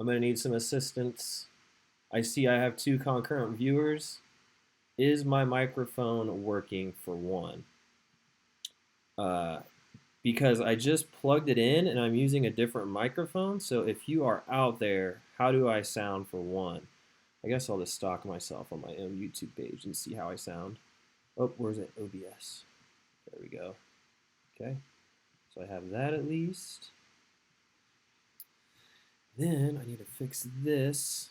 going to need some assistance. I see I have two concurrent viewers. Is my microphone working for one? Uh, because I just plugged it in and I'm using a different microphone. So if you are out there, how do I sound for one? I guess I'll just stalk myself on my own YouTube page and see how I sound. Oh, where's it? OBS. There we go. Okay. So I have that at least. Then I need to fix this.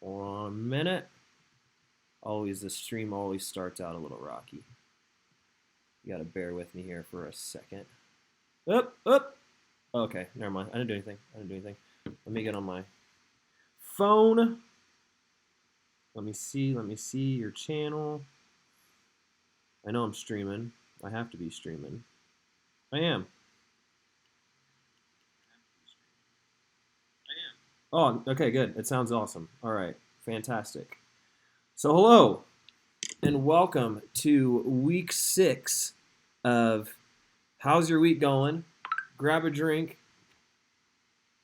Hold on a minute. The stream always starts out a little rocky. You gotta bear with me here for a second. Up. Okay, never mind. I didn't do anything. Let me get on my phone. Let me see your channel. I know I'm streaming. I have to be streaming. I am. Oh, okay, good. It sounds awesome. All right, fantastic. So hello, and welcome to week 6 of How's Your Week Going? Grab a drink,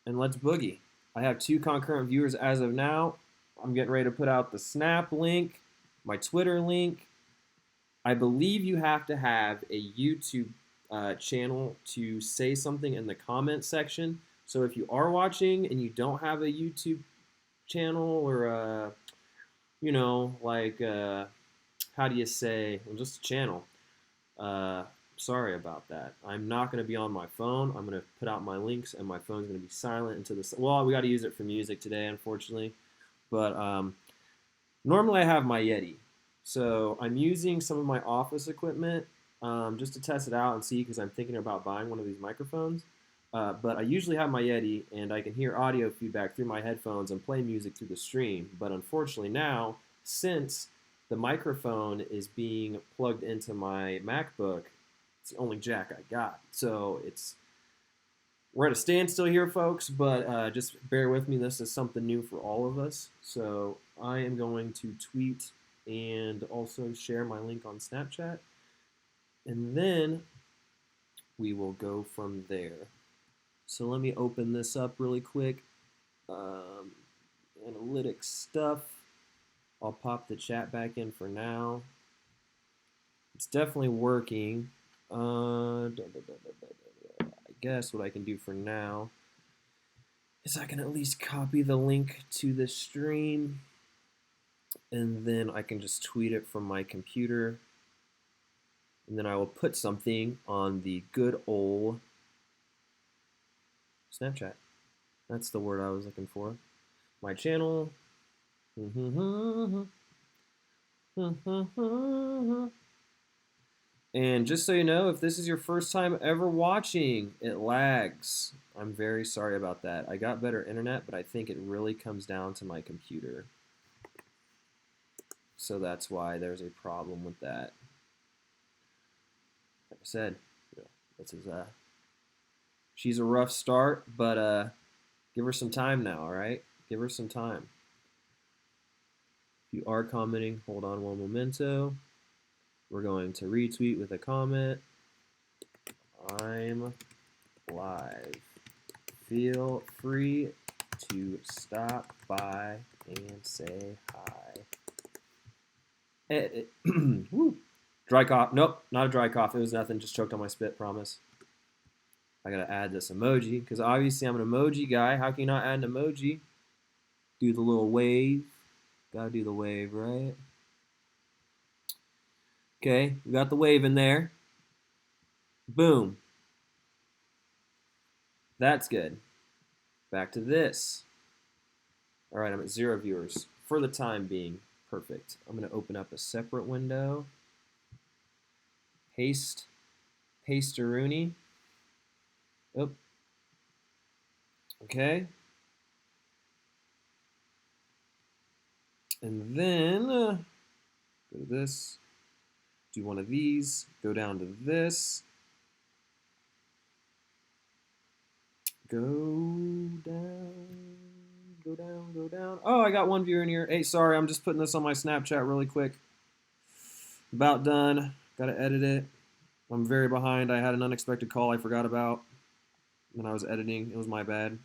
and let's boogie. I have 2 concurrent viewers as of now. I'm getting ready to put out the Snap link, my Twitter link. I believe you have to have a YouTube channel to say something in the comment section. So if you are watching and you don't have a YouTube channel or how do you say, well, just a channel. Sorry about that. I'm not going to be on my phone. I'm going to put out my links, and my phone's going to be silent until this. Well, we got to use it for music today, unfortunately. But normally I have my Yeti. So I'm using some of my office equipment just to test it out and see, because I'm thinking about buying one of these microphones. But I usually have my Yeti, and I can hear audio feedback through my headphones and play music through the stream. But unfortunately now, since the microphone is being plugged into my MacBook, it's the only jack I got. So we're at a standstill here, folks, but just bear with me. This is something new for all of us. So I am going to tweet and also share my link on Snapchat. And then we will go from there. So let me open this up really quick. Analytics stuff. I'll pop the chat back in for now. It's definitely working. I guess what I can do for now is I can at least copy the link to the stream, and then I can just tweet it from my computer, and then I will put something on the good old Snapchat. That's the word I was looking for. My channel. And just so you know, if this is your first time ever watching, it lags. I'm very sorry about that. I got better internet, but I think it really comes down to my computer. So that's why there's a problem with that. Like I said, this is she's a rough start, but give her some time now, all right? Give her some time. If you are commenting, hold on one momento. We're going to retweet with a comment. I'm live. Feel free to stop by and say hi. Woo. Dry cough. Nope, not a dry cough. It was nothing. Just choked on my spit, promise. I gotta add this emoji, because obviously I'm an emoji guy. How can you not add an emoji? Do the little wave. Gotta do the wave, right? Okay, we got the wave in there. Boom. That's good. Back to this. All right, I'm at 0 viewers for the time being. Perfect. I'm going to open up a separate window. Paste-a-rooney. Oh. Okay. And then go to this. Do one of these. Go down to this. Go down. Oh, I got 1 viewer in here. Hey, sorry, I'm just putting this on my Snapchat really quick. About done. Gotta edit it. I'm very behind. I had an unexpected call I forgot about when I was editing. It was my bad.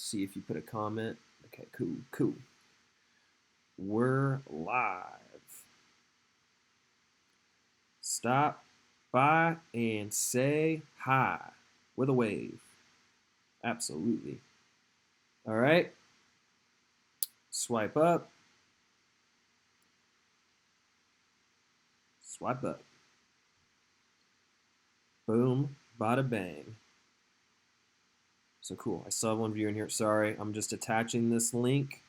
see if you put a comment. Okay, cool. We're live. Stop by and say hi with a wave. Absolutely. All right. Swipe up. Swipe up. Boom, bada bang. So cool. I still have one viewer in here. Sorry, I'm just attaching this link.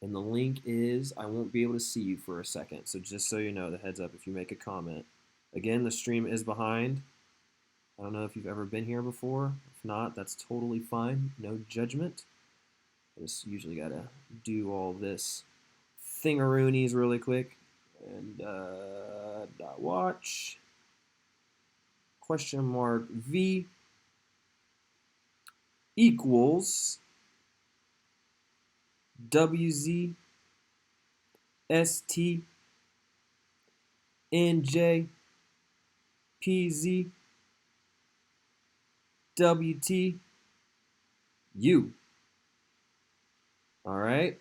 And the link is, I won't be able to see you for a second. So just so you know, the heads up if you make a comment. Again, the stream is behind. I don't know if you've ever been here before. If not, that's totally fine. No judgment. I just usually got to do all this thingaroonies really quick. And watch. Question mark V equals WZ ST NJ PZ WT U. All right.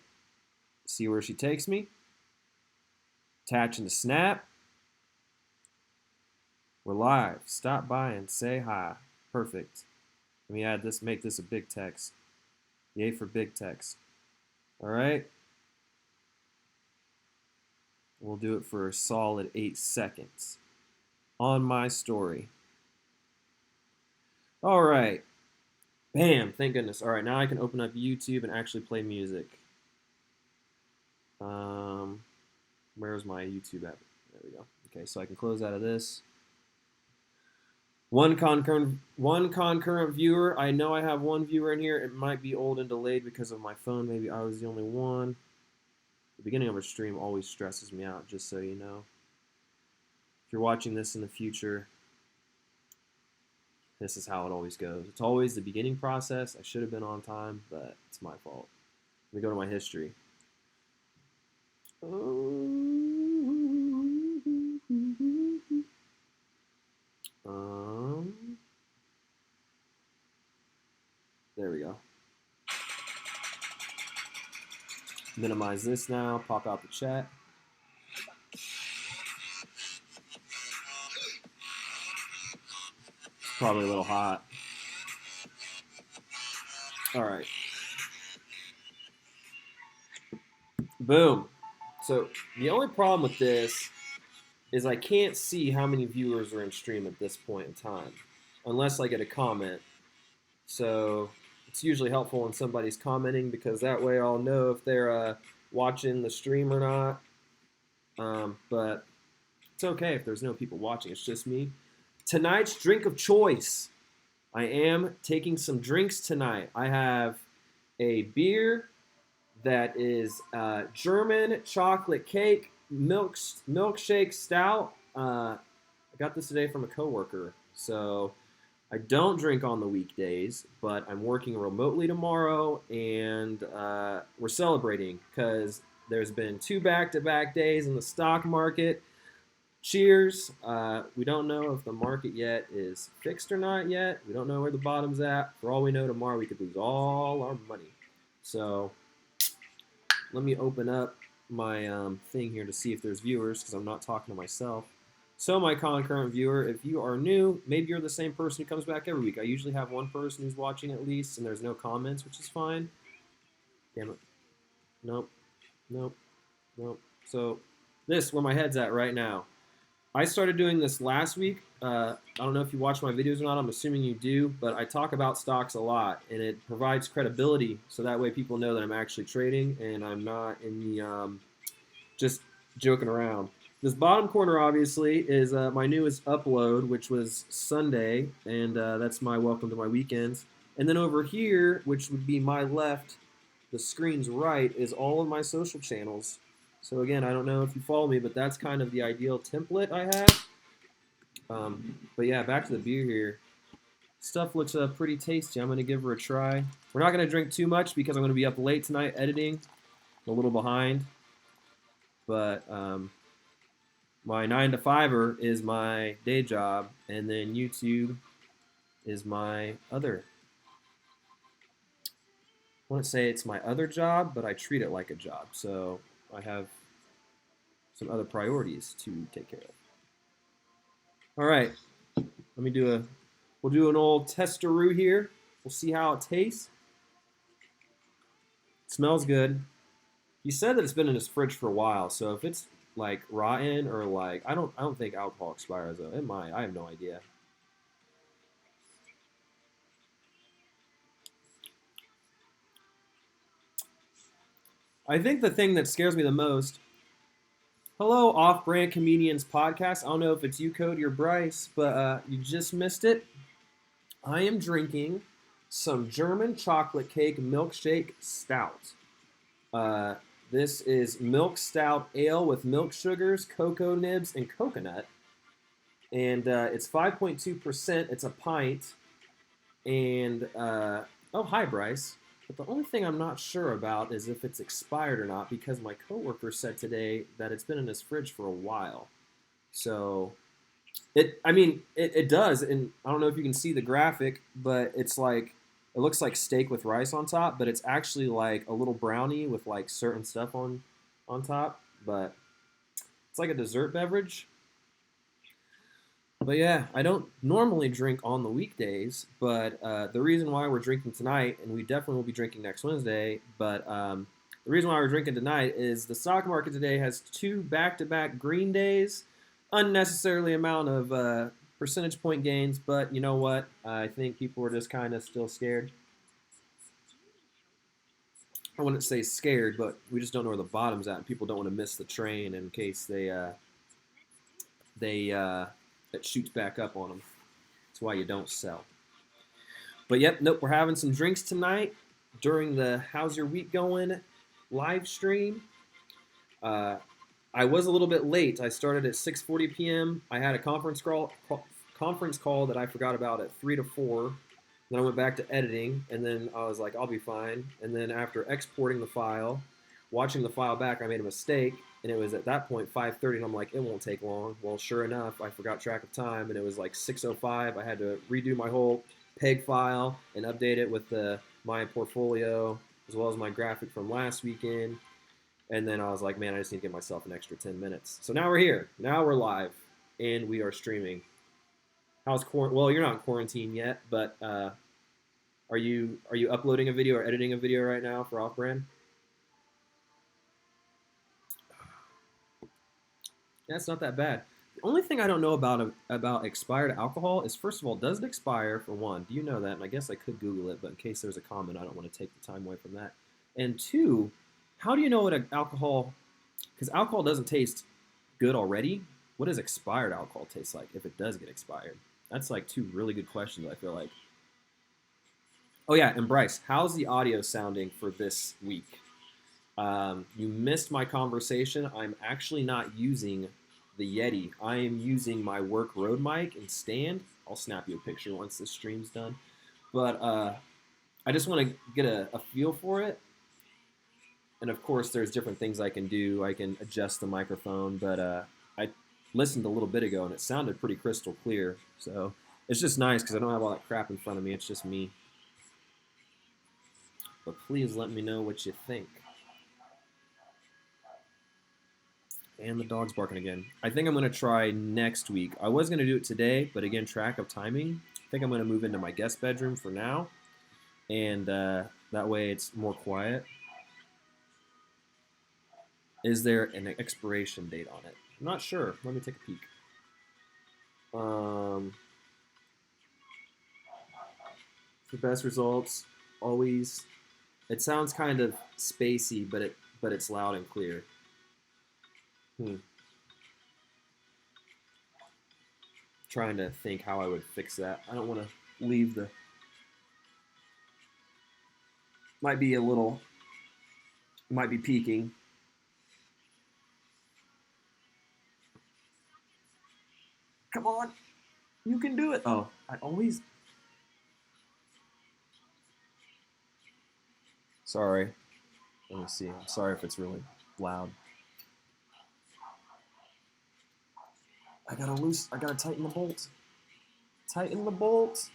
See where she takes me. Attaching the snap. We're live. Stop by and say hi. Perfect. Let me add this, make this a big text. Yay for big text. All right. We'll do it for a solid 8 seconds. On my story. All right. Bam. Thank goodness. All right. Now I can open up YouTube and actually play music. Where's my YouTube app? There we go. Okay, so I can close out of this. One concurrent viewer. I know I have one viewer in here. It might be old and delayed because of my phone. Maybe I was the only one. The beginning of a stream always stresses me out, just so you know. If you're watching this in the future, this is how it always goes. It's always the beginning process. I should have been on time, but it's my fault. Let me go to my history. There we go. Minimize this now, pop out the chat. It's probably a little hot. All right. Boom. So the only problem with this is I can't see how many viewers are in stream at this point in time, unless I get a comment. So it's usually helpful when somebody's commenting because that way I'll know if they're watching the stream or not. But it's okay if there's no people watching. It's just me. Tonight's drink of choice. I am taking some drinks tonight. I have a beer that is German chocolate cake milkshake stout. I got this today from a coworker. So I don't drink on the weekdays, but I'm working remotely tomorrow, and we're celebrating because there's been 2 back-to-back days in the stock market. Cheers. We don't know if the market yet is fixed or not yet. We don't know where the bottom's at. For all we know, tomorrow we could lose all our money. So let me open up my thing here to see if there's viewers because I'm not talking to myself. So my concurrent viewer, if you are new, maybe you're the same person who comes back every week. I usually have one person who's watching at least, and there's no comments, which is fine. Damn it. Nope. So this, where my head's at right now. I started doing this last week. I don't know if you watch my videos or not. I'm assuming you do, but I talk about stocks a lot, and it provides credibility, so that way people know that I'm actually trading and I'm not in the just joking around. This bottom corner, obviously, is my newest upload, which was Sunday, and that's my welcome to my weekends. And then over here, which would be my left, the screen's right, is all of my social channels. So again, I don't know if you follow me, but that's kind of the ideal template I have. But yeah, back to the beer here. Stuff looks pretty tasty. I'm going to give her a try. We're not going to drink too much because I'm going to be up late tonight editing. I'm a little behind. But my 9-to-5er is my day job, and then YouTube is my other wouldn't say it's my other job, but I treat it like a job. So I have some other priorities to take care of. All right, we'll do an old testaroo here. We'll see how it tastes. It smells good. He said that it's been in his fridge for a while, so if it's like rotten or like I don't think alcohol expires though. It might. I have no idea. I think the thing that scares me the most. Hello, Off-Brand Comedians podcast. I don't know if it's you, Cody, or Bryce, but you just missed it. I am drinking some German chocolate cake milkshake stout. Uh, this is milk stout ale with milk sugars, cocoa nibs, and coconut. And it's 5.2%. It's a pint. And, oh, hi, Bryce. But the only thing I'm not sure about is if it's expired or not because my coworker said today that it's been in his fridge for a while. So it does, and I don't know if you can see the graphic, but it's like it looks like steak with rice on top, but it's actually like a little brownie with like certain stuff on top. But it's like a dessert beverage. But yeah, I don't normally drink on the weekdays, but the reason why we're drinking tonight, and we definitely will be drinking next Wednesday, but the reason why we're drinking tonight is the stock market today has two back-to-back green days, unnecessarily amount of percentage point gains, but you know what? I think people are just kind of still scared. I wouldn't say scared, but we just don't know where the bottom's at, and people don't want to miss the train in case they it shoots back up on them. That's why you don't sell. But yep, nope, we're having some drinks tonight during the How's Your Week Going live stream. I was a little bit late. I started at 6:40 p.m. I had a conference call that I forgot about at 3 to 4. Then I went back to editing, and then I was like, I'll be fine. And then after exporting the file, watching the file back, I made a mistake, and it was at that point 5:30, and I'm like, it won't take long. Well, sure enough, I forgot track of time, and it was like 6:05. I had to redo my whole peg file and update it with my portfolio as well as my graphic from last weekend. And then I was like, man, I just need to give myself an extra 10 minutes. So now we're here. Now we're live, and we are streaming. How's quarantine? Well, you're not in quarantine yet, but are you uploading a video or editing a video right now for Off Brand? That's not that bad. The only thing I don't know about expired alcohol is, first of all, does it expire, for one? Do you know that? And I guess I could Google it, but in case there's a comment, I don't want to take the time away from that. And two, how do you know what alcohol? Because alcohol doesn't taste good already. What does expired alcohol taste like if it does get expired? That's like two really good questions, I feel like. Oh yeah, and Bryce, how's the audio sounding for this week? You missed my conversation. I'm actually not using the Yeti. I am using my work Rode mic and stand. I'll snap you a picture once this stream's done. But I just want to get a feel for it. And of course, there's different things I can do. I can adjust the microphone, but I listened a little bit ago and it sounded pretty crystal clear. So it's just nice because I don't have all that crap in front of me. It's just me. But please let me know what you think. And the dog's barking again. I think I'm going to try next week. I was going to do it today, but again, track of timing. I think I'm going to move into my guest bedroom for now. And that way it's more quiet. Is there an expiration date on it? I'm not sure. Let me take a peek. For best results, always. It sounds kind of spacey, but it's loud and clear. Trying to think how I would fix that. I don't want to leave the. Might be a little. Might be peaking. Come on, you can do it. Oh, I always. Sorry. Let me see. I'm sorry if it's really loud. I gotta tighten the bolt. Tighten the bolt.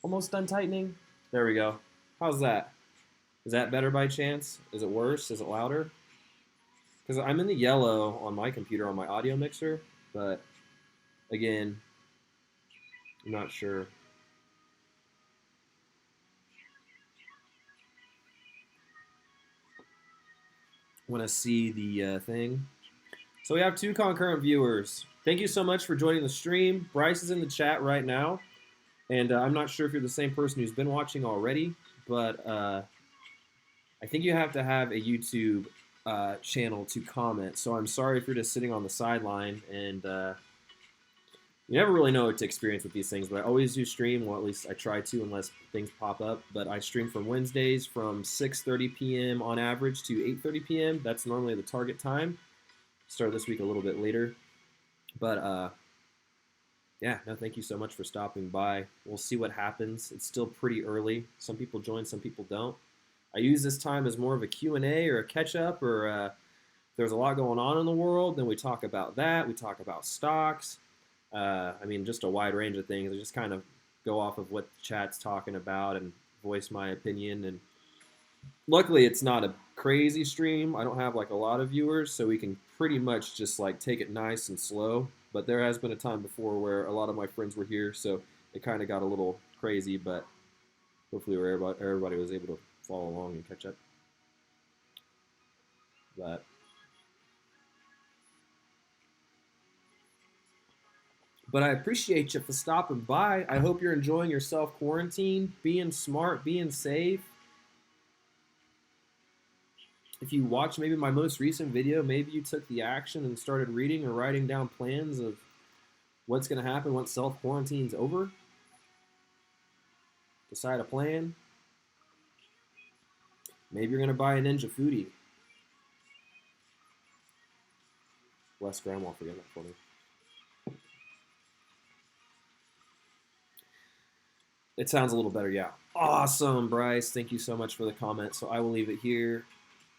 Almost done tightening. There we go. How's that? Is that better by chance? Is it worse? Is it louder? Because I'm in the yellow on my computer on my audio mixer, but again, I'm not sure. Want to see the thing? So we have 2 concurrent viewers. Thank you so much for joining the stream. Bryce is in the chat right now, and I'm not sure if you're the same person who's been watching already, but I think you have to have a YouTube channel to comment. So I'm sorry if you're just sitting on the sideline and you never really know what to experience with these things. But I always do stream, well, at least I try to, unless things pop up. But I stream from Wednesdays from 6:30 p.m. on average to 8:30 p.m. That's normally the target time. Started this week a little bit later, but yeah, no, thank you so much for stopping by. We'll see what happens. It's still pretty early. Some people join, some people don't. I use this time as more of a Q&A or a catch-up, or if there's a lot going on in the world, then we talk about that. We talk about stocks. I mean, just a wide range of things. I just kind of go off of what the chat's talking about and voice my opinion. And luckily, it's not a crazy stream. I don't have like a lot of viewers, so we can pretty much just like take it nice and slow. But there has been a time before where a lot of my friends were here, so it kind of got a little crazy. But hopefully, everybody was able to follow along and catch up. But I appreciate you for stopping by. I hope you're enjoying your self-quarantine, being smart, being safe. If you watch maybe my most recent video, maybe you took the action and started reading or writing down plans of what's going to happen once self-quarantine's over. Decide a plan. Maybe you're going to buy a Ninja Foodie. Bless Grandma for getting that for me. It sounds a little better, yeah. Awesome, Bryce. Thank you so much for the comment. So I will leave it here,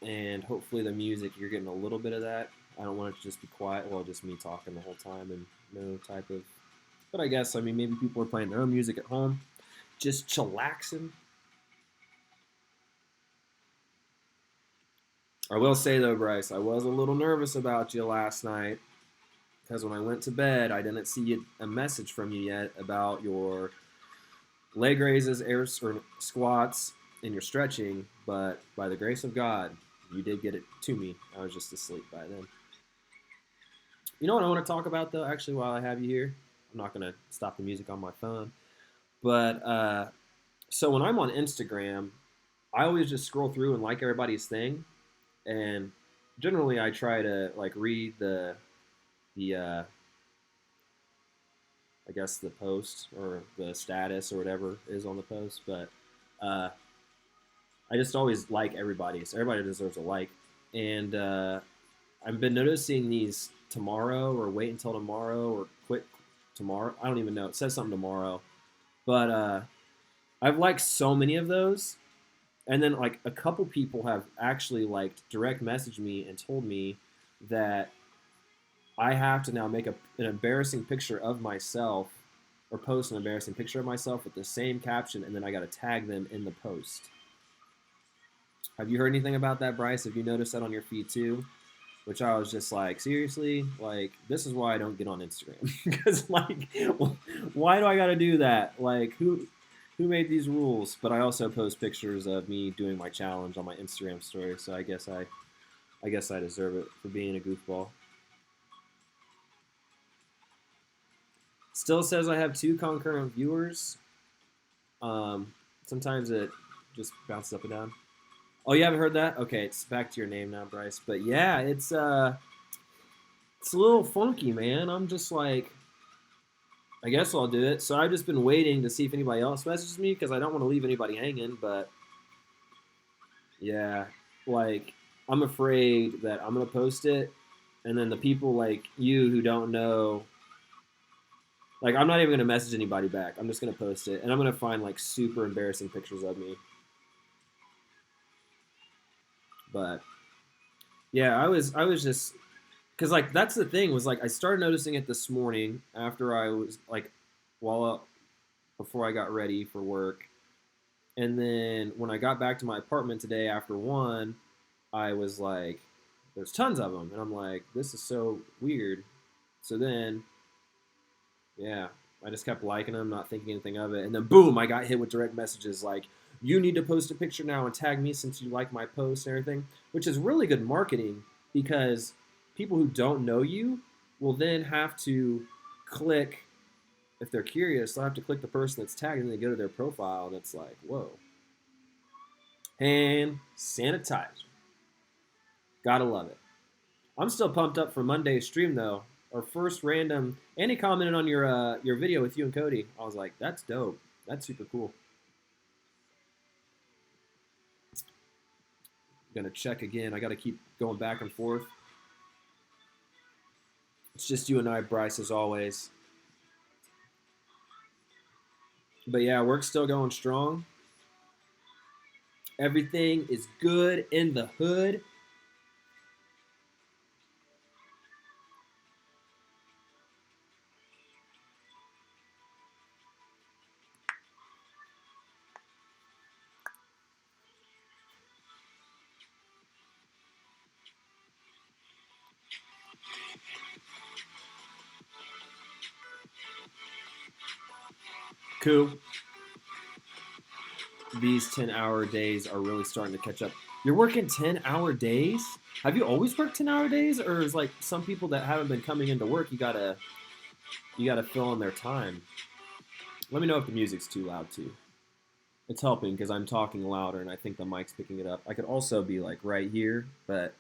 and hopefully the music, you're getting a little bit of that. I don't want it to just be quiet, well, just me talking the whole time and no type of... But I guess, I mean, maybe people are playing their own music at home, just chillaxing. I will say, though, Bryce, I was a little nervous about you last night because when I went to bed, I didn't see a message from you yet about your leg raises, air or squats, and your stretching, but by the grace of God, you did get it to me. I was just asleep by then. You know what I want to talk about, though, actually, while I have you here? I'm not going to stop the music on my phone. But, so when I'm on Instagram, I always just scroll through and like everybody's thing. And generally, I try to, like, read the I guess the post or the status or whatever is on the post, but I just always like everybody, so everybody deserves a like. And I've been noticing these tomorrow or wait until tomorrow or quit tomorrow. I don't even know. It says something tomorrow, but I've liked so many of those, and then like a couple people have actually like direct messaged me and told me that I have to now make an embarrassing picture of myself or post an embarrassing picture of myself with the same caption, and then I got to tag them in the post. Have you heard anything about that, Bryce? Have you noticed that on your feed too? Which I was just like, seriously? Like, this is why I don't get on Instagram. Because, like, why do I got to do that? Like, who made these rules? But I also post pictures of me doing my challenge on my Instagram story, so I guess I deserve it for being a goofball. Still says I have 2 concurrent viewers. Sometimes it just bounces up and down. Oh, you haven't heard that? Okay, it's back to your name now, Bryce. But yeah, it's a little funky, man. I'm just like, I guess I'll do it. So I've just been waiting to see if anybody else messages me because I don't want to leave anybody hanging. But yeah, like I'm afraid that I'm gonna post it, and then the people like you who don't know. Like, I'm not even going to message anybody back. I'm just going to post it. And I'm going to find, like, super embarrassing pictures of me. But, yeah, I was just... Because, like, that's the thing was, like, I started noticing it this morning after I was, like, before I got ready for work. And then when I got back to my apartment today after one, I was like, there's tons of them. And I'm like, this is so weird. So then, yeah, I just kept liking them, not thinking anything of it. And then boom, I got hit with direct messages like, you need to post a picture now and tag me since you like my post and everything, which is really good marketing because people who don't know you will then have to click, if they're curious, they'll have to click the person that's tagged and they go to their profile and it's like, whoa. Hand sanitizer. Gotta love it. I'm still pumped up for Monday's stream though. Our first random. Andy commented on your video with you and Cody. I was like, that's dope. That's super cool. I'm gonna check again. I gotta keep going back and forth. It's just you and I, Bryce, as always. But yeah, work's still going strong. Everything is good in the hood. Cool. These 10-hour days are really starting to catch up. You're working 10-hour days? Have you always worked 10-hour days, or is like some people that haven't been coming into work, you gotta fill in their time? Let me know if the music's too loud too. It's helping because I'm talking louder and I think the mic's picking it up. I could also be like right here, but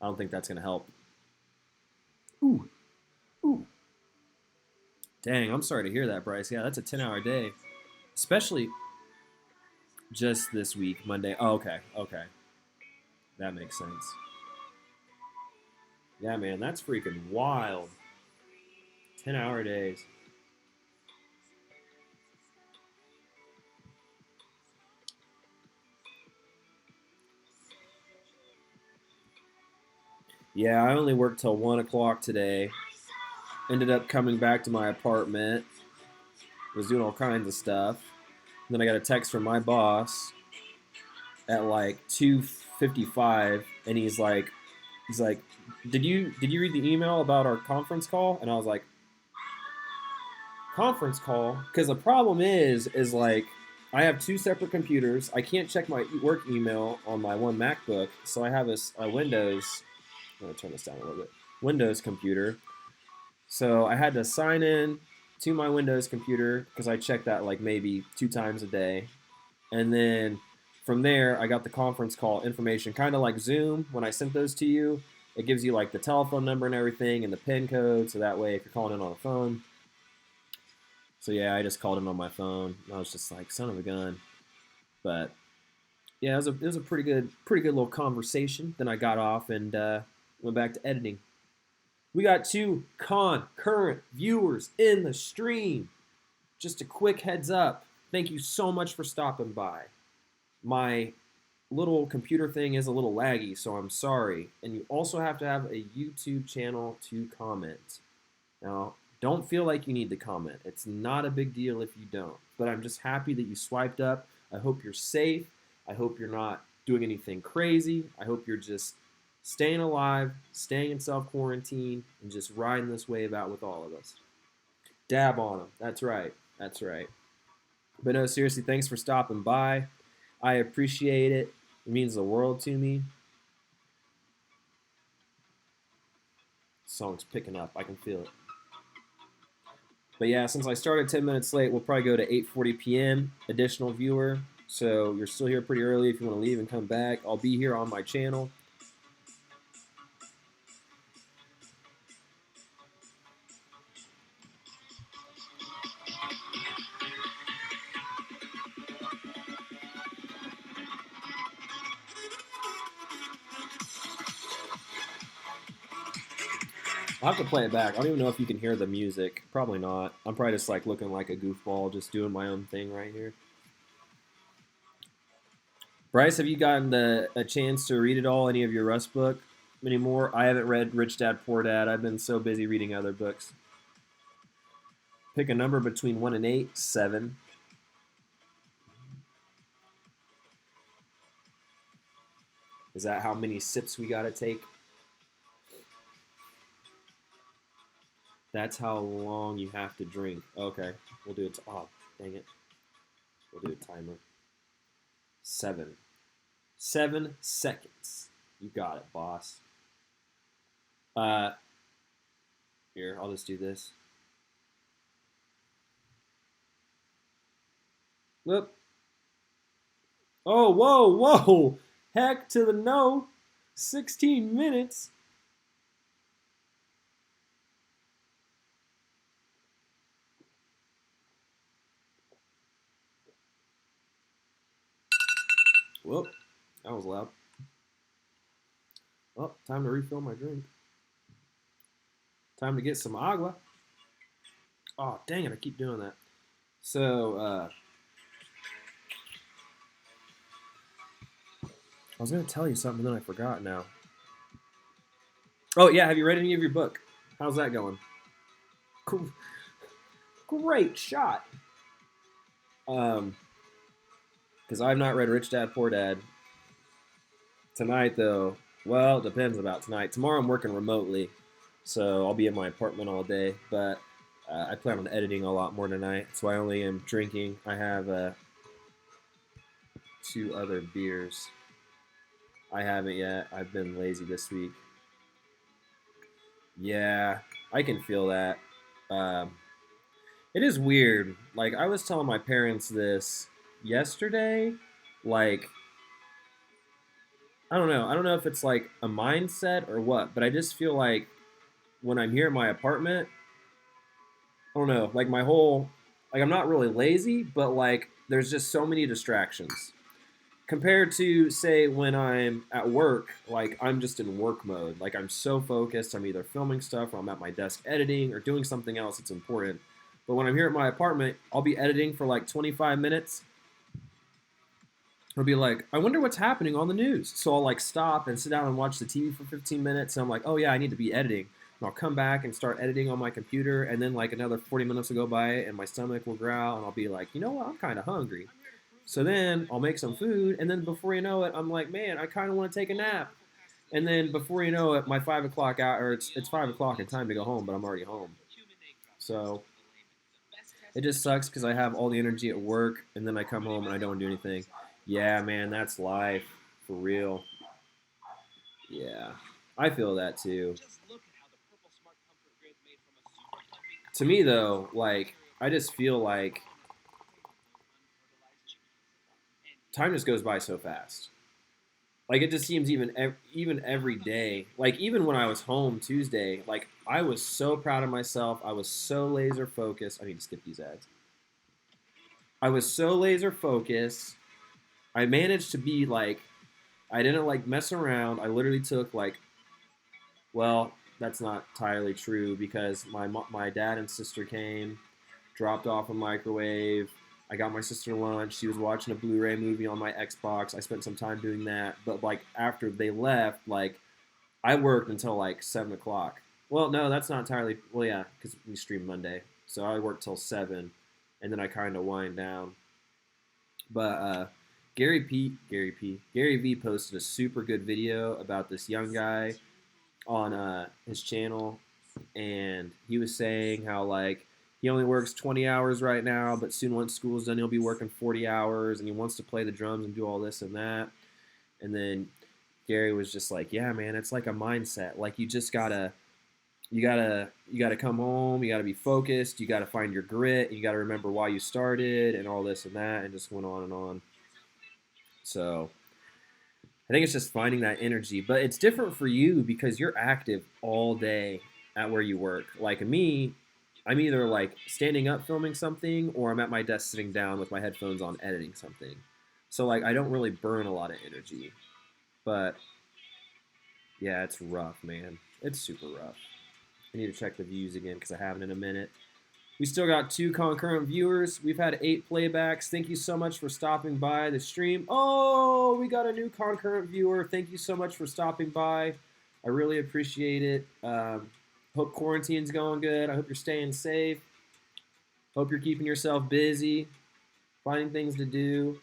I don't think that's gonna help. Ooh, ooh. Dang, I'm sorry to hear that, Bryce. Yeah, that's a 10-hour day, especially just this week, Monday. Oh, okay, okay, that makes sense. Yeah, man, that's freaking wild. 10-hour days. Yeah, I only worked till 1 o'clock today. Ended up coming back to my apartment. Was doing all kinds of stuff. And then I got a text from my boss at like 2:55, and he's like, did you read the email about our conference call? And I was like, conference call? Because the problem is like I have two separate computers. I can't check my work email on my one MacBook, so I have a Windows. I'm gonna turn this down a little bit. Windows computer. So I had to sign in to my Windows computer because I check that like maybe 2 times a day. And then from there, I got the conference call information, kind of like Zoom. When I sent those to you, it gives you like the telephone number and everything and the PIN code. So that way, if you're calling in on a phone. So yeah, I just called in on my phone. I was just like, son of a gun. But yeah, it was a pretty good little conversation. Then I got off and went back to editing. We got 2 concurrent viewers in the stream. Just a quick heads up. Thank you so much for stopping by. My little computer thing is a little laggy, so I'm sorry. And you also have to have a YouTube channel to comment. Now, don't feel like you need to comment. It's not a big deal if you don't. But I'm just happy that you swiped up. I hope you're safe. I hope you're not doing anything crazy. I hope you're just staying alive, staying in self quarantine, and just riding this wave out with all of us. Dab on them. That's right. That's right. But no, seriously, thanks for stopping by. I appreciate it. It means the world to me. Song's picking up. I can feel it. But yeah, since I started 10 minutes late, we'll probably go to 8:40 p.m. additional viewer. So you're still here pretty early if you want to leave and come back. I'll be here on my channel. I'll have to play it back. I don't even know if you can hear the music. Probably not. I'm probably just like looking like a goofball, just doing my own thing right here. Bryce, have you gotten a chance to read it all? Any of your Rust book anymore? I haven't read Rich Dad Poor Dad. I've been so busy reading other books. Pick a number between 1 and 8. 7. Is that how many sips we gotta take? That's how long you have to drink. Okay, we'll do it. Oh, dang it. We'll do a timer. 7. 7 seconds. You got it, boss. Uh, Here, I'll just do this. Whoop. Oh, whoa, whoa. Heck to the no. 16 minutes. Whoop. That was loud. Well, time to refill my drink. Time to get some agua. Oh, dang it, I keep doing that. So, I was going to tell you something, then I forgot now. Oh, yeah, have you read any of your book? How's that going? Great shot. Because I've not read Rich Dad, Poor Dad. Tonight, though, well, it depends about tonight. Tomorrow I'm working remotely, so I'll be in my apartment all day, but I plan on editing a lot more tonight, so I only am drinking. I have 2 other beers. I haven't yet. I've been lazy this week. Yeah, I can feel that. Um, it is weird. Like, I was telling my parents this yesterday. Like, I don't know. I don't know if it's like a mindset or what, but I just feel like when I'm here in my apartment, I don't know, like I'm not really lazy, but like there's just so many distractions compared to say when I'm at work, like I'm just in work mode. Like I'm so focused, I'm either filming stuff or I'm at my desk editing or doing something else that's important. But when I'm here at my apartment, I'll be editing for like 25 minutes. I'll be like, I wonder what's happening on the news. So I'll like stop and sit down and watch the TV for 15 minutes. And I'm like, oh yeah, I need to be editing. And I'll come back and start editing on my computer. And then like another 40 minutes will go by and my stomach will growl. And I'll be like, you know what? I'm kind of hungry. So then I'll make some food. And then before you know it, I'm like, man, I kind of want to take a nap. And then before you know it, my 5 o'clock out, or it's 5 o'clock and time to go home, but I'm already home. So it just sucks because I have all the energy at work, and then I come home and I don't do anything. Yeah, man, that's life for real. Yeah, I feel that too. To me, though, like I just feel like time just goes by so fast. Like it just seems even every day. Like even when I was home Tuesday, like I was so proud of myself. I was so laser focused. I need to skip these ads. I was so laser focused. I managed to be like I didn't like mess around. I literally took like well, that's not entirely true because my dad and sister came, dropped off a microwave. I got my sister lunch. She was watching a Blu-ray movie on my Xbox. I spent some time doing that. But like after they left, like I worked until like 7 o'clock. Well, no, that's not entirely. Well, yeah, because we stream Monday, so I worked till 7, and then I kind of wind down. But Gary V posted a super good video about this young guy on his channel, and he was saying how like he only works 20 hours right now, but soon once school's done, he'll be working 40 hours, and he wants to play the drums and do all this and that. And then Gary was just like, "Yeah, man, it's like a mindset. Like you gotta come home, you gotta be focused, you gotta find your grit, you gotta remember why you started, and all this and that," and just went on and on. So I think it's just finding that energy. But it's different for you because you're active all day at where you work. Like me, I'm either like standing up filming something or I'm at my desk sitting down with my headphones on editing something. So like I don't really burn a lot of energy. But yeah, it's rough, man. It's super rough. I need to check the views again because I haven't in a minute. We still got 2 concurrent viewers. We've had 8 playbacks. Thank you so much for stopping by the stream. Oh, we got a new concurrent viewer. Thank you so much for stopping by. I really appreciate it. Hope quarantine's going good. I hope you're staying safe. Hope you're keeping yourself busy, finding things to do.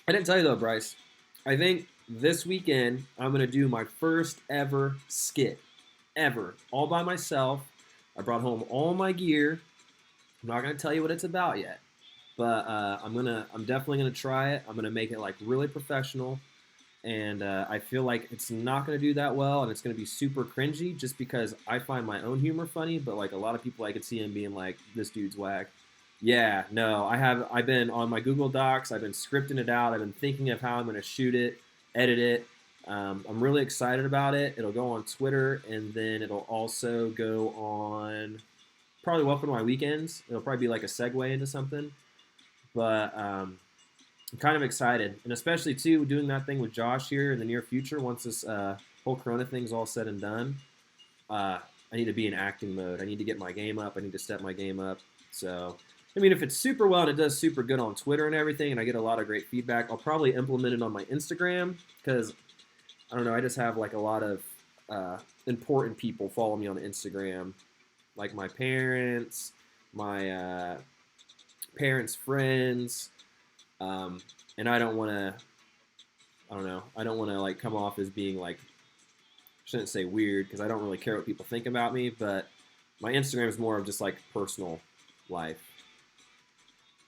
I didn't tell you though, Bryce. I think this weekend I'm gonna do my first ever skit, ever, all by myself. I brought home all my gear. I'm not gonna tell you what it's about yet, but I'm definitely gonna try it. I'm gonna make it like really professional, and I feel like it's not gonna do that well, and it's gonna be super cringy just because I find my own humor funny, but like a lot of people, I could see him being like, "This dude's whack." Yeah, no, I've been on my Google Docs. I've been scripting it out. I've been thinking of how I'm gonna shoot it, edit it. I'm really excited about it. It'll go on Twitter, and then it'll also go on probably Welcome to My Weekends. It'll probably be like a segue into something. But I'm kind of excited, and especially too doing that thing with Josh here in the near future. Once this whole Corona thing's all said and done, I need to be in acting mode. I need to get my game up. I need to step my game up. So, I mean, if it's super well and it does super good on Twitter and everything, and I get a lot of great feedback, I'll probably implement it on my Instagram because I don't know. I just have like a lot of important people follow me on Instagram, like my parents, my parents' friends, and I don't want to. I don't know. I don't want to like come off as being like, shouldn't say weird because I don't really care what people think about me, but my Instagram is more of just like personal life.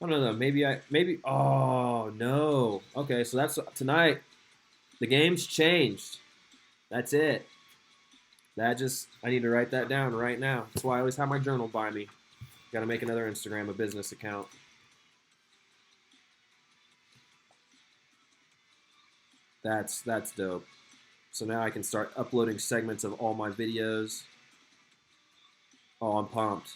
I don't know. Maybe. Oh no. Okay, so that's tonight. The game's changed. That's it. I need to write that down right now. That's why I always have my journal by me. Got to make another Instagram a business account. That's dope. So now I can start uploading segments of all my videos. Oh, I'm pumped.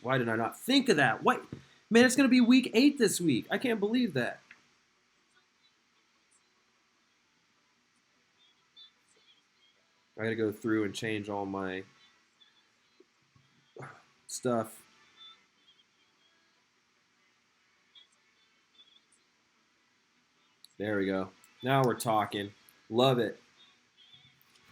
Why did I not think of that? What? Man, it's going to be week 8 this week. I can't believe that. I got to go through and change all my stuff. There we go. Now we're talking. Love it.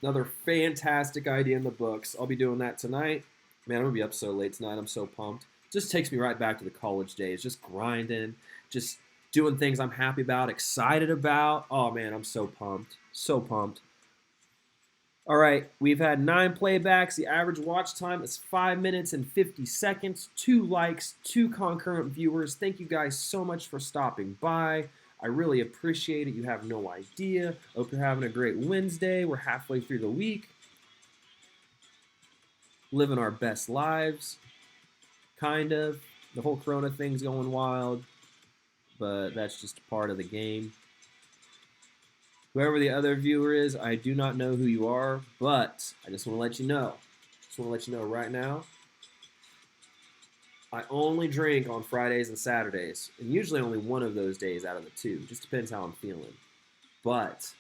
Another fantastic idea in the books. I'll be doing that tonight. Man, I'm going to be up so late tonight. I'm so pumped. Just takes me right back to the college days. Just grinding, just doing things I'm happy about, excited about. Oh, man, I'm so pumped. So pumped. All right, we've had 9 playbacks. The average watch time is 5 minutes and 50 seconds. 2 likes, 2 concurrent viewers. Thank you guys so much for stopping by. I really appreciate it. You have no idea. Hope you're having a great Wednesday. We're halfway through the week. Living our best lives, kind of. The whole Corona thing's going wild, but that's just part of the game. Whoever the other viewer is, I do not know who you are, but I just want to let you know. Just want to let you know right now. I only drink on Fridays and Saturdays, and usually only one of those days out of the 2. Just depends how I'm feeling. But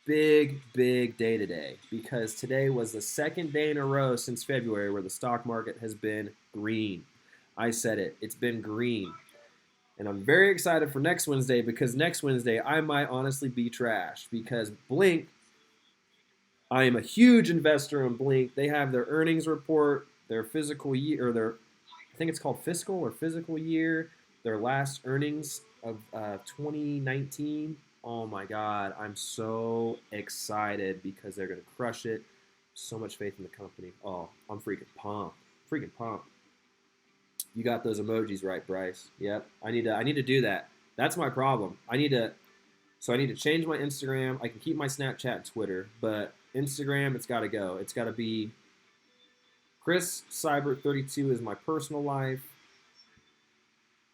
big day today because today was the second day in a row since February where the stock market has been green. I said it. It's been green. And I'm very excited for next Wednesday because next Wednesday I might honestly be trash because Blink, I am a huge investor in Blink. They have their earnings report, their fiscal year, or their, I think it's called fiscal or physical year, their last earnings of 2019. Oh my God, I'm so excited because they're going to crush it. So much faith in the company. Oh, I'm freaking pumped. Freaking pumped. You got those emojis right, Bryce. Yep. I need to do that. That's my problem. I need to change my Instagram. I can keep my Snapchat and Twitter, but Instagram, it's got to go. It's got to be Chris Cyber 32 is my personal life.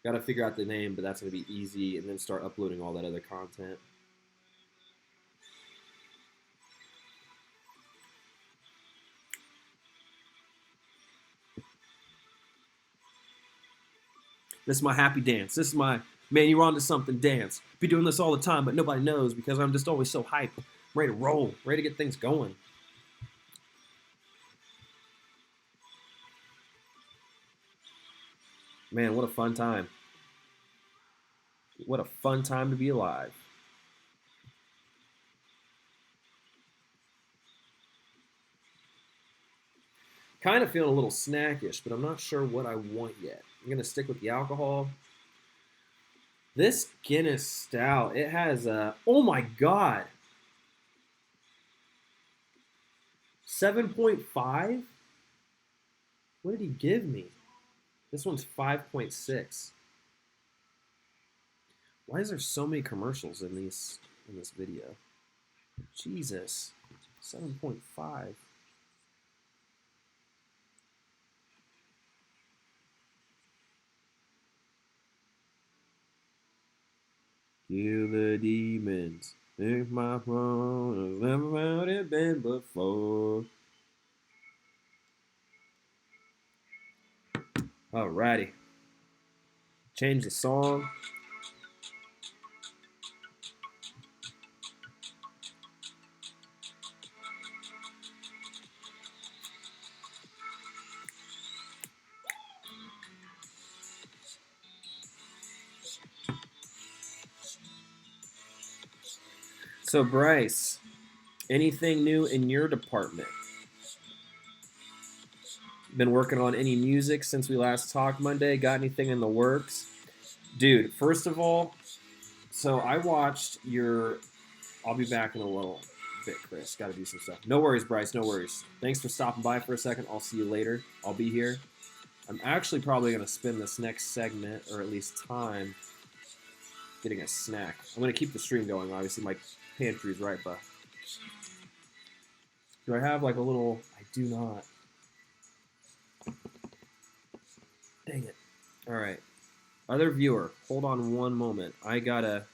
Got to figure out the name, but that's going to be easy, and then start uploading all that other content. This is my happy dance. This is my, man, you're onto something dance. Be doing this all the time, but nobody knows because I'm just always so hyped. I'm ready to roll, ready to get things going. Man, what a fun time. What a fun time to be alive. Kind of feeling a little snackish, but I'm not sure what I want yet. I'm going to stick with the alcohol. This Guinness Stout, it has a, oh my God, 7.5? What did he give me? This one's 5.6. Why is there so many commercials in this video? Jesus, 7.5. Kill the demons. Make my throne. I've never found it been before. Alrighty. Change the song. So Bryce, anything new in your department? Been working on any music since we last talked Monday? Got anything in the works? Dude, first of all, so I watched your, I'll be back in a little bit, Chris. Got to do some stuff. No worries, Bryce, no worries. Thanks for stopping by for a second. I'll see you later. I'll be here. I'm actually probably going to spend this next segment, or at least time, getting a snack. I'm going to keep the stream going, obviously. My pantry's right by. Do I have like a little, I do not. Dang it. All right. Other viewer, hold on one moment. I'm going to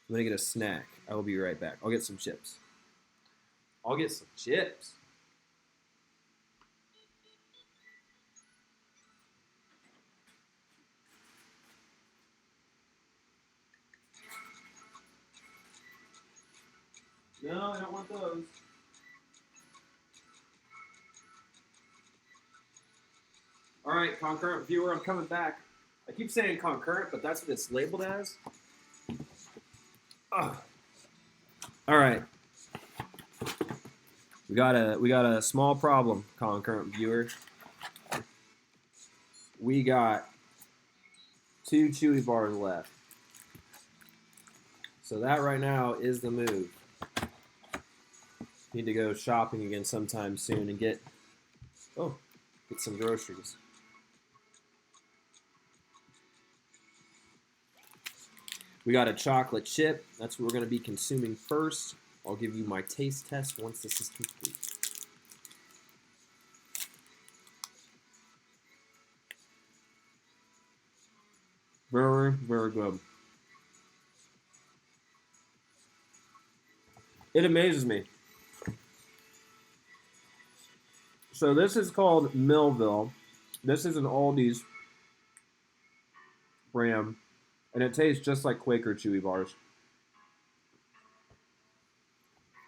get a snack. I will be right back. I'll get some chips. I'll get some chips. No, I don't want those. All right, concurrent viewer, I'm coming back. I keep saying concurrent, but that's what it's labeled as. Ugh. All right. We got a small problem, concurrent viewer. We got 2 Chewy bars left. So that right now is the move. Need to go shopping again sometime soon and get some groceries. We got a chocolate chip. That's what we're going to be consuming first. I'll give you my taste test once this is complete. Very, very good. It amazes me. So this is called Millville. This is an Aldi's brand, and it tastes just like Quaker Chewy bars.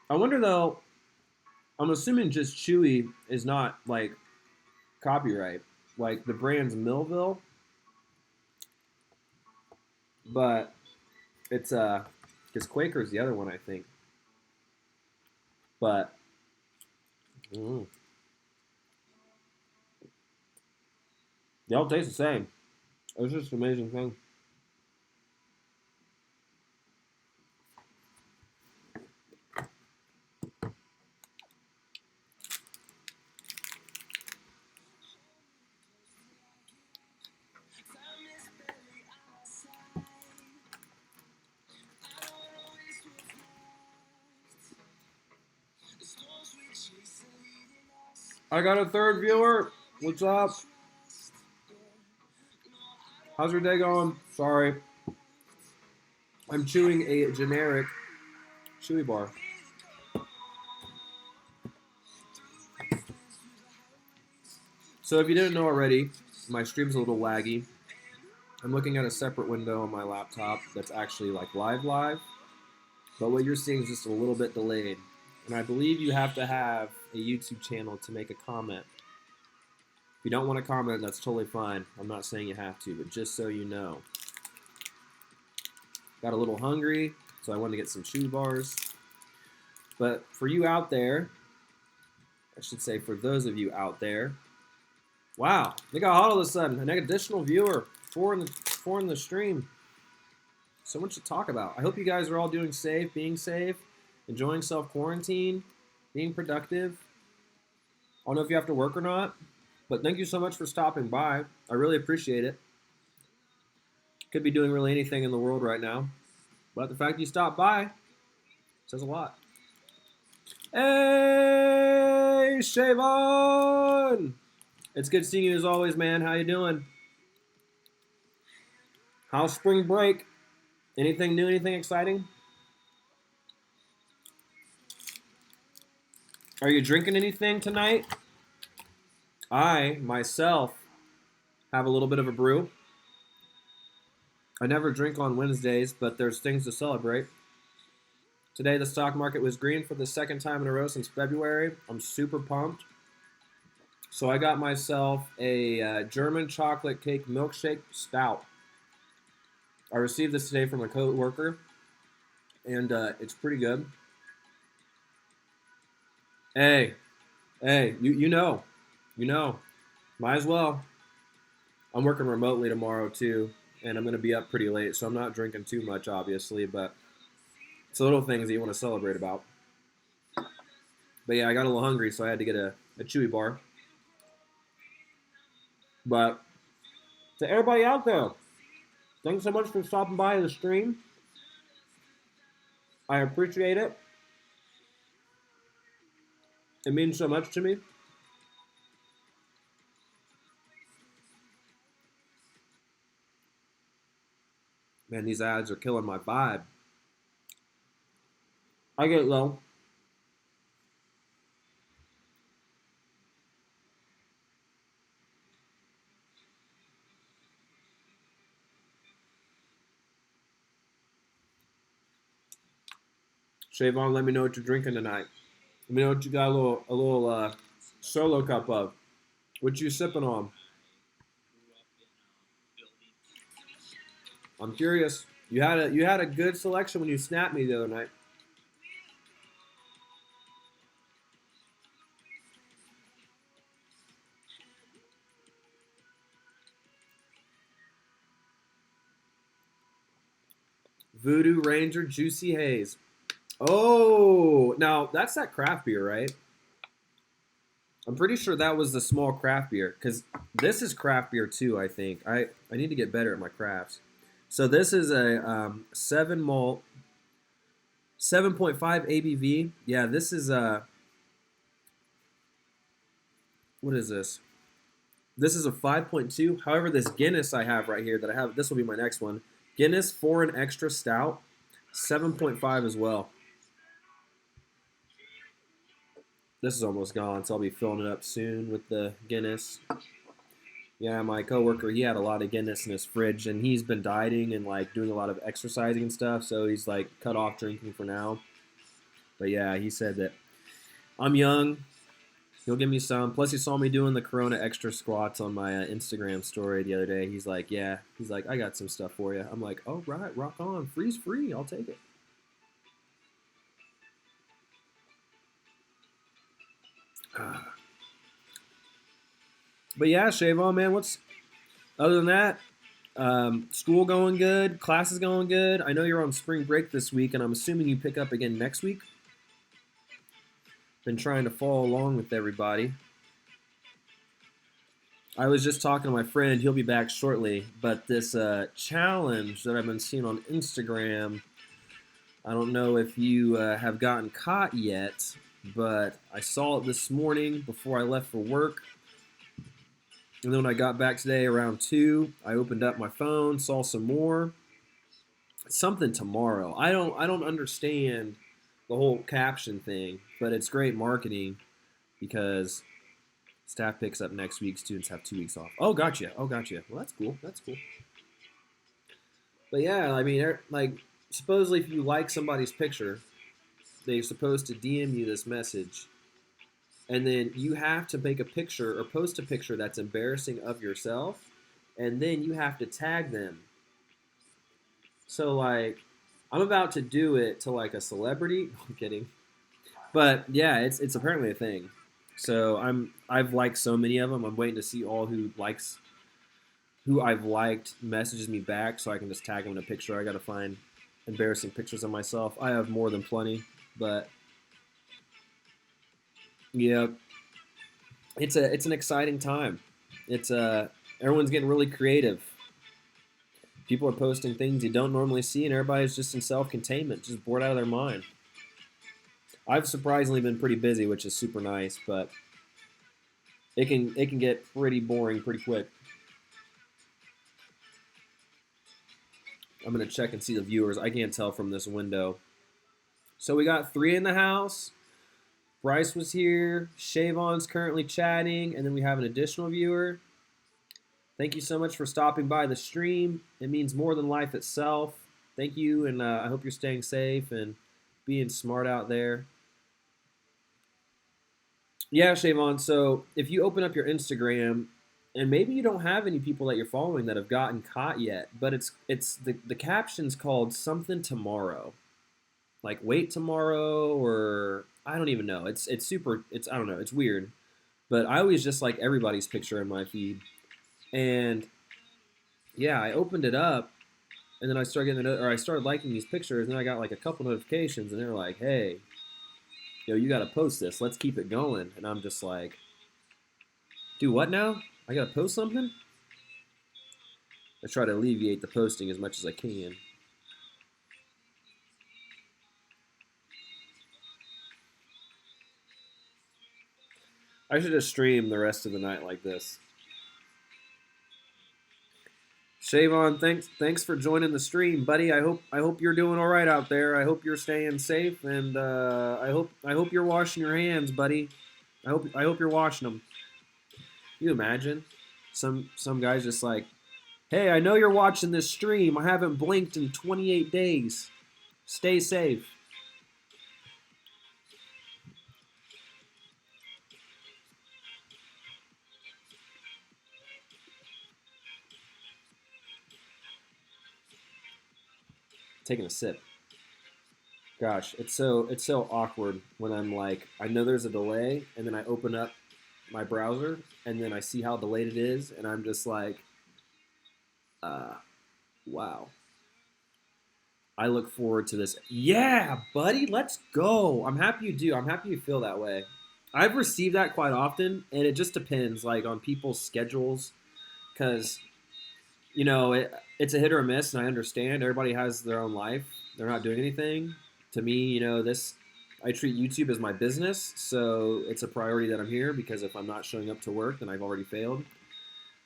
I wonder though, I'm assuming just Chewy is not like copyright, like the brand's Millville, but it's because Quaker's the other one, I think. But they all taste the same. It's just an amazing thing. I got a third viewer. What's up? How's your day going? Sorry. I'm chewing a generic Chewy bar. So if you didn't know already, my stream's a little laggy. I'm looking at a separate window on my laptop that's actually like live. But what you're seeing is just a little bit delayed. And I believe you have to have a YouTube channel to make a comment. If you don't want to comment, that's totally fine. I'm not saying you have to, but just so you know. Got a little hungry, so I wanted to get some Chewy bars. But for you out there, I should say for those of you out there, wow, they got hot all of a sudden. An additional viewer, four in the stream. So much to talk about. I hope you guys are all doing being safe, enjoying self quarantine, being productive. I don't know if you have to work or not, but thank you so much for stopping by. I really appreciate it. Could be doing really anything in the world right now, but the fact you stopped by says a lot. Hey, Shavon! It's good seeing you as always, man. How you doing? How's spring break? Anything new? Anything exciting? Are you drinking anything tonight? I, myself, have a little bit of a brew. I never drink on Wednesdays, but there's things to celebrate. Today, the stock market was green for the second time in a row since February. I'm super pumped. So I got myself a German chocolate cake milkshake stout. I received this today from a coworker, and it's pretty good. Hey, you know, might as well. I'm working remotely tomorrow too, and I'm gonna be up pretty late, so I'm not drinking too much, obviously, but it's the little things that you want to celebrate about. But yeah, I got a little hungry, so I had to get a chewy bar. But to everybody out there, thanks so much for stopping by the stream. I appreciate it. It means so much to me. Man, these ads are killing my vibe. I get low. Shavon, let me know what you're drinking tonight. Let me know what you got a little solo cup of. What you sipping on? I'm curious. You had a good selection when you snapped me the other night. Voodoo Ranger Juicy Haze. Oh, now that's that craft beer, right? I'm pretty sure that was the small craft beer because this is craft beer too. I think I need to get better at my crafts. So this is a 7 malt, 7.5 ABV. Yeah, this is what is this? This is a 5.2. However, this Guinness I have right here that I have, this will be my next one. Guinness Foreign Extra Stout, 7.5 as well. This is almost gone, so I'll be filling it up soon with the Guinness. Yeah, my coworker, he had a lot of Guinness in his fridge, and he's been dieting and like doing a lot of exercising and stuff, so he's like cut off drinking for now. But yeah, he said that I'm young. He'll give me some. Plus, he saw me doing the Corona extra squats on my Instagram story the other day. He's like, yeah. He's like, I got some stuff for you. I'm like, oh, right, rock on. Freeze free. I'll take it. But yeah, Shavon, man, what's other than that? School going good, classes going good. I know you're on spring break this week, and I'm assuming you pick up again next week. Been trying to follow along with everybody. I was just talking to my friend. He'll be back shortly. But this challenge that I've been seeing on Instagram, I don't know if you have gotten caught yet, but I saw it this morning before I left for work. And then when I got back today around 2, I opened up my phone, saw some more. Something tomorrow. I don't understand the whole caption thing, but it's great marketing because staff picks up next week, students have 2 weeks off. Oh, gotcha. Well, that's cool. But yeah, I mean, like, supposedly if you like somebody's picture, they're supposed to DM you this message, and then you have to make a picture or post a picture that's embarrassing of yourself, and then you have to tag them. So, like, I'm about to do it to, like, a celebrity. I'm kidding. But, yeah, it's apparently a thing. So, I've liked so many of them. I'm waiting to see all who likes who I've liked messages me back, so I can just tag them in a picture. I got to find embarrassing pictures of myself. I have more than plenty, but yeah, it's an exciting time. It's everyone's getting really creative. People are posting things you don't normally see, and everybody's just in self-containment, just bored out of their mind. I've surprisingly been pretty busy, which is super nice, but it can get pretty boring pretty quick. I'm gonna check and see the viewers. I can't tell from this window. So we got three in the house. Bryce was here. Shavon's currently chatting, and then we have an additional viewer. Thank you so much for stopping by the stream. It means more than life itself. Thank you, and I hope you're staying safe and being smart out there. Yeah, Shavon. So if you open up your Instagram, and maybe you don't have any people that you're following that have gotten caught yet, but it's the caption's called something tomorrow, like wait tomorrow, or I don't even know. It's super. It's I don't know. It's weird, but I always just like everybody's picture in my feed, and yeah, I opened it up, and then I started getting or I started liking these pictures, and then I got like a couple notifications, and they're like, hey, yo, you got to post this. Let's keep it going, and I'm just like, do what now? I gotta post something? I try to alleviate the posting as much as I can. I should just stream the rest of the night like this. Shavon, thanks for joining the stream, buddy. I hope you're doing all right out there. I hope you're staying safe, and I hope you're washing your hands, buddy. I hope you're washing them. Can you imagine some guys just like, hey, I know you're watching this stream. I haven't blinked in 28 days. Stay safe. Taking a sip. Gosh, it's so awkward when I'm like, I know there's a delay, and then I open up my browser, and then I see how delayed it is, and I'm just like, uh, wow. I look forward to this. Yeah, buddy, let's go. I'm happy you do. I'm happy you feel that way. I've received that quite often, and it just depends, like on people's schedules, because it's a hit or a miss, and I understand everybody has their own life. They're not doing anything. To me, this I treat YouTube as my business, so it's a priority that I'm here because if I'm not showing up to work, then I've already failed.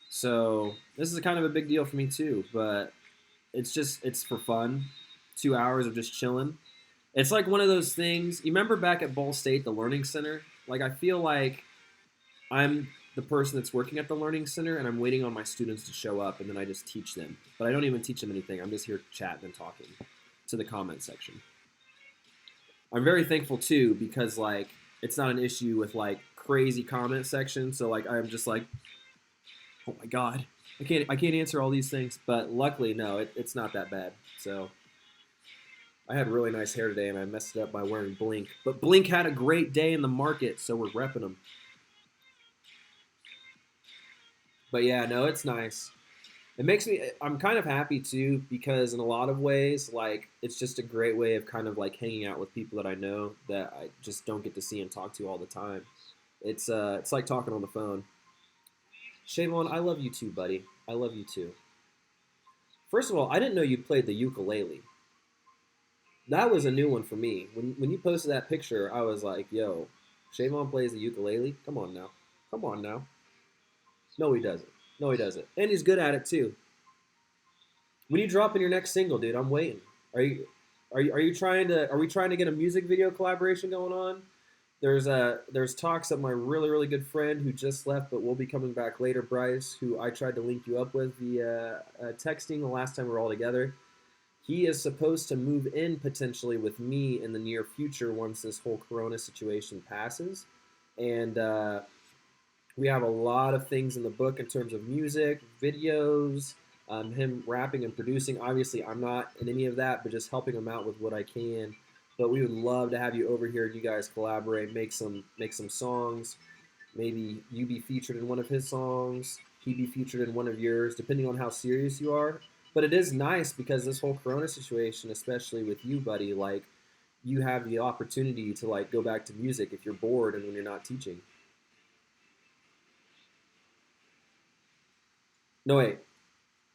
So this is kind of a big deal for me too, but it's for fun. 2 hours of just chilling. It's like one of those things. You remember back at Ball State, the Learning Center? Like I feel like I'm the person that's working at the Learning Center, and I'm waiting on my students to show up, and then I just teach them. But I don't even teach them anything. I'm just here chatting and talking to the comment section. I'm very thankful too because like it's not an issue with like crazy comment section. So like I'm just like, oh my god, I can't answer all these things. But luckily, no, it's not that bad. So I had really nice hair today, and I messed it up by wearing Blink. But Blink had a great day in the market, so we're repping them. But yeah, no, it's nice. It makes me. I'm kind of happy too because in a lot of ways, like it's just a great way of kind of like hanging out with people that I know that I just don't get to see and talk to all the time. It's like talking on the phone. Shavon, I love you too, buddy. I love you too. First of all, I didn't know you played the ukulele. That was a new one for me. When you posted that picture, I was like, yo, Shavon plays the ukulele. Come on now, come on now. No, he doesn't. No, he doesn't. And he's good at it too. When you drop in your next single, dude, I'm waiting. Are you trying to are we trying to get a music video collaboration going on? There's talks of my really really good friend who just left but will be coming back later, Bryce, who I tried to link you up with via texting the last time we were all together. He is supposed to move in potentially with me in the near future once this whole Corona situation passes, and we have a lot of things in the book in terms of music, videos, him rapping and producing. Obviously, I'm not in any of that, but just helping him out with what I can. But we would love to have you over here and you guys collaborate, make some songs. Maybe you be featured in one of his songs. he be featured in one of yours, depending on how serious you are. But it is nice because this whole Corona situation, especially with you, buddy, like you have the opportunity to like go back to music if you're bored and when you're not teaching. No wait,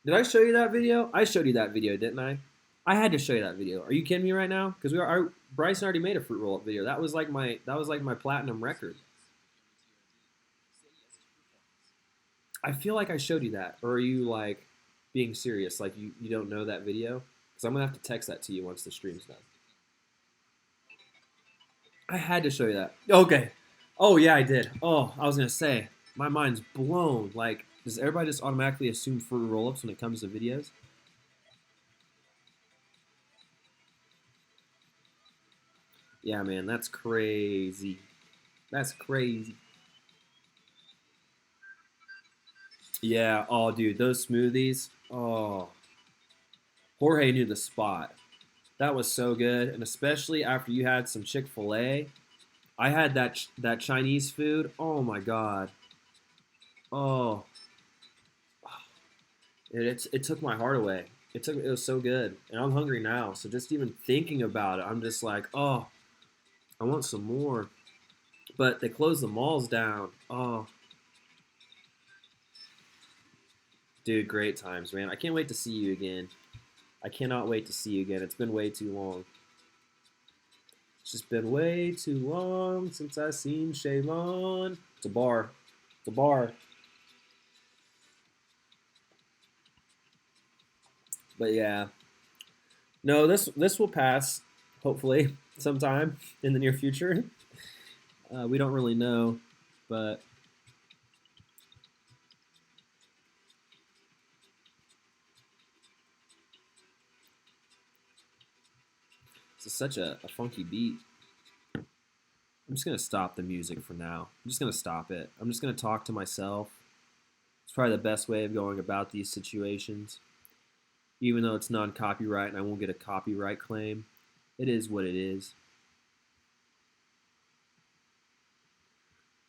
did I show you that video? I showed you that video, didn't I? I had to show you that video. Are you kidding me right now? Because Bryson already made a fruit roll up video. That was like my platinum record. I feel like I showed you that, or are you like being serious? Like you don't know that video? Because I'm gonna have to text that to you once the stream's done. I had to show you that. Okay. Oh yeah, I did. Oh, I was gonna say my mind's blown. Like, does everybody just automatically assume fruit roll-ups when it comes to videos? Yeah, man, that's crazy. That's crazy. Yeah. Oh, dude, those smoothies. Oh, Jorge knew the spot. That was so good, and especially after you had some Chick Fil A. I had that Chinese food. Oh my god. Oh, it took my heart away. It was so good, and I'm hungry now. So just even thinking about it, I'm just like, oh, I want some more. But they closed the malls down. Oh, dude, great times, man. I can't wait to see you again. I cannot wait to see you again. It's been way too long. It's just been way too long since I seen Shavon. It's a bar. It's a bar. But yeah, no, this will pass. Hopefully, sometime in the near future. We don't really know, but it's such a funky beat. I'm just gonna stop the music for now. I'm just gonna stop it. I'm just gonna talk to myself. It's probably the best way of going about these situations. Even though it's non-copyright and I won't get a copyright claim, it is what it is.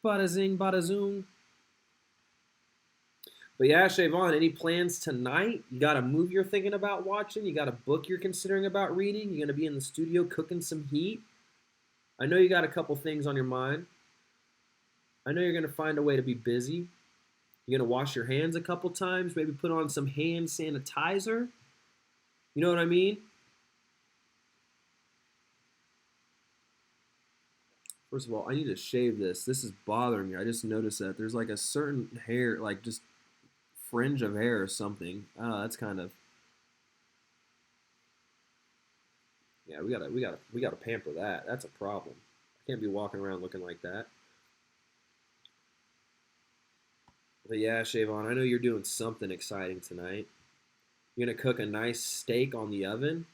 Bada zing, bada zoom. But yeah, Shavon, any plans tonight? You got a movie you're thinking about watching? You got a book you're considering about reading? You gonna be in the studio cooking some heat? I know you got a couple things on your mind. I know you're gonna find a way to be busy. You're gonna wash your hands a couple times, maybe put on some hand sanitizer. You know what I mean? First of all, I need to shave this. This is bothering me. I just noticed that there's like a certain hair, like just fringe of hair or something. That's kind of yeah. We gotta pamper that. That's a problem. I can't be walking around looking like that. But yeah, Shavon, I know you're doing something exciting tonight. You're gonna cook a nice steak on the oven.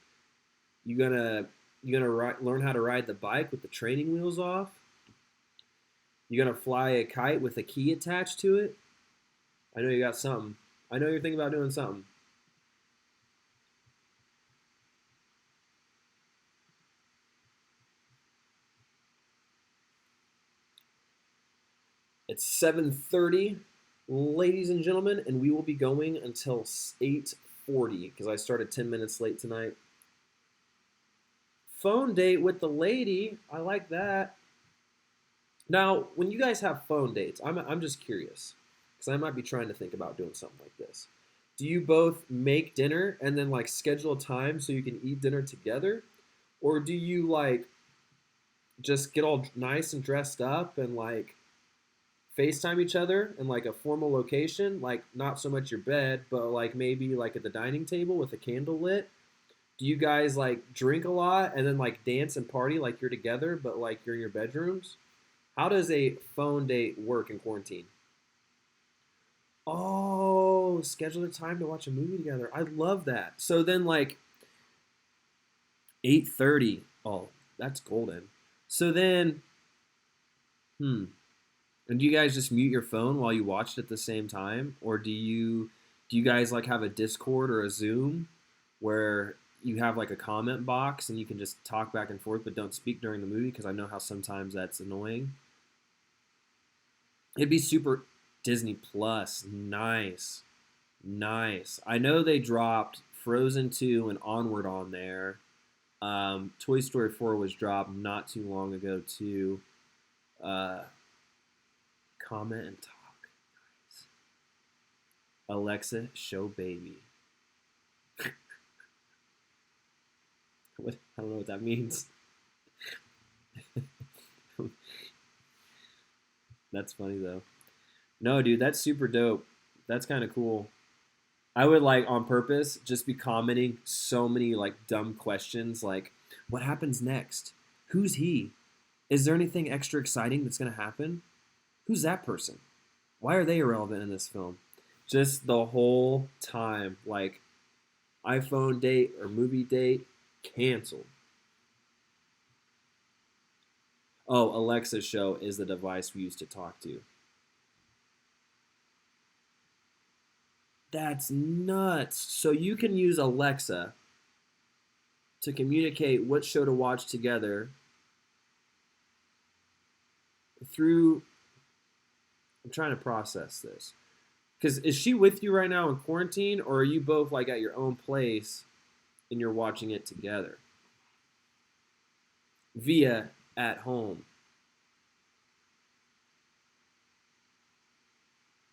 You gonna learn how to ride the bike with the training wheels off. You're gonna fly a kite with a key attached to it. I know you got something. I know you're thinking about doing something. It's 7:30, ladies and gentlemen, and we will be going until 8:40 because I started 10 minutes late tonight. Phone date with the lady. I like that. Now, when you guys have phone dates, I'm just curious because I might be trying to think about doing something like this. Do you both make dinner and then like schedule a time so you can eat dinner together? Or do you like just get all nice and dressed up and like FaceTime each other in like a formal location, like not so much your bed, but like maybe like at the dining table with a candle lit? Do you guys like drink a lot and then like dance and party like you're together, but like you're in your bedrooms? How does a phone date work in quarantine? Oh, schedule a time to watch a movie together. I love that. So then like 8:30. Oh, that's golden. So then, hmm. And do you guys just mute your phone while you watch it at the same time, or do you guys like have a Discord or a Zoom where you have like a comment box and you can just talk back and forth but don't speak during the movie? Because I know how sometimes that's annoying. It'd be super. Disney Plus, nice, nice. I know they dropped Frozen 2 and Onward on there. Toy Story 4 was dropped not too long ago too. Uh, Comment and talk. Nice. Alexa, show baby. I don't know what that means. That's funny though. No, dude, that's super dope. That's kind of cool. I would like on purpose just be commenting so many like dumb questions like what happens next? Who's he? Is there anything extra exciting that's going to happen? Who's that person? Why are they irrelevant in this film? Just the whole time like iPhone date or movie date canceled. Oh, Alexa show is the device we use to talk to. That's nuts. So you can use Alexa to communicate what show to watch together through. I'm trying to process this. Because is she with you right now in quarantine, or are you both like at your own place and you're watching it together via at home?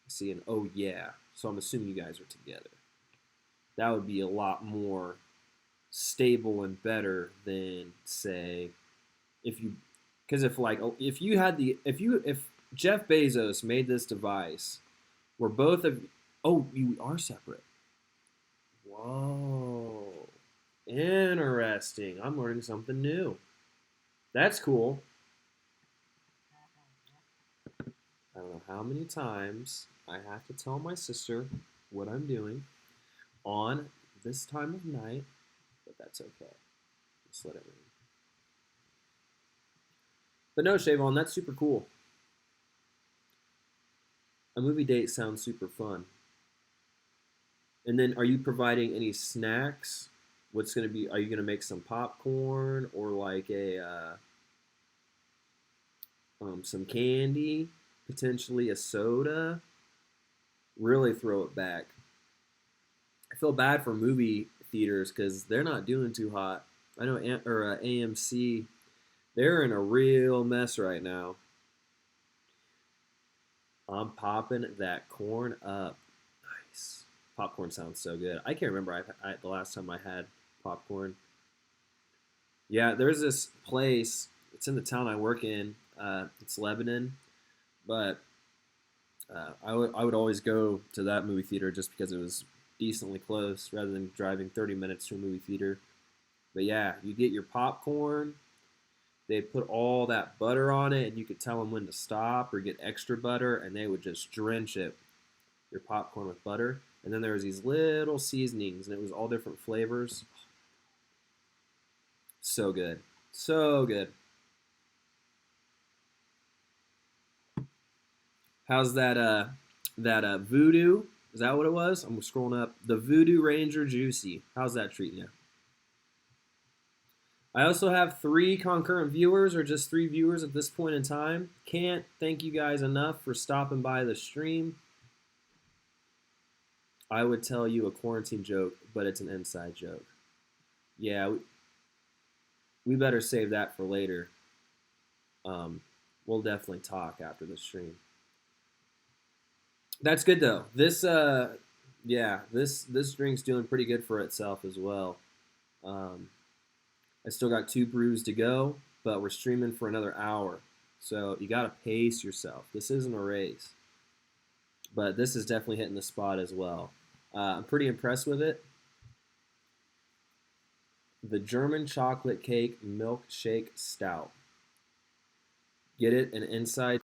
See, and oh yeah. So I'm assuming you guys are together. That would be a lot more stable and better than say if you because if you had the if Jeff Bezos made this device where both of oh you are separate. Whoa, interesting. I'm learning something new. That's cool. I don't know how many times I have to tell my sister what I'm doing on this time of night, but that's okay. Just let it ring. But no, Shavon, that's super cool. A movie date sounds super fun. And then, are you providing any snacks? What's gonna be? Are you gonna make some popcorn or like a some candy, potentially a soda? Really throw it back. I feel bad for movie theaters because they're not doing too hot. I know AMC, they're in a real mess right now. I'm popping that corn up. Nice. Popcorn sounds so good. I can't remember the last time I had popcorn. Yeah, there's this place. It's in the town I work in. It's Lebanon, but I would always go to that movie theater just because it was decently close rather than driving 30 minutes to a movie theater. But yeah, you get your popcorn. They put all that butter on it, and you could tell them when to stop or get extra butter, and they would just drench it, your popcorn with butter. And then there was these little seasonings, and it was all different flavors. So good, so good. How's that Voodoo? Is that what it was? I'm scrolling up. The Voodoo Ranger Juicy. How's that treating you? I also have 3 concurrent viewers, or just 3 viewers at this point in time. Can't thank you guys enough for stopping by the stream. I would tell you a quarantine joke, but it's an inside joke. Yeah, we better save that for later. We'll definitely talk after the stream. That's good though. Yeah, this drink's doing pretty good for itself as well. Um, I still got 2 brews to go, but we're streaming for another hour. So you got to pace yourself. This isn't a race. But this is definitely hitting the spot as well. I'm pretty impressed with it. The German Chocolate Cake Milkshake Stout. Get it an inside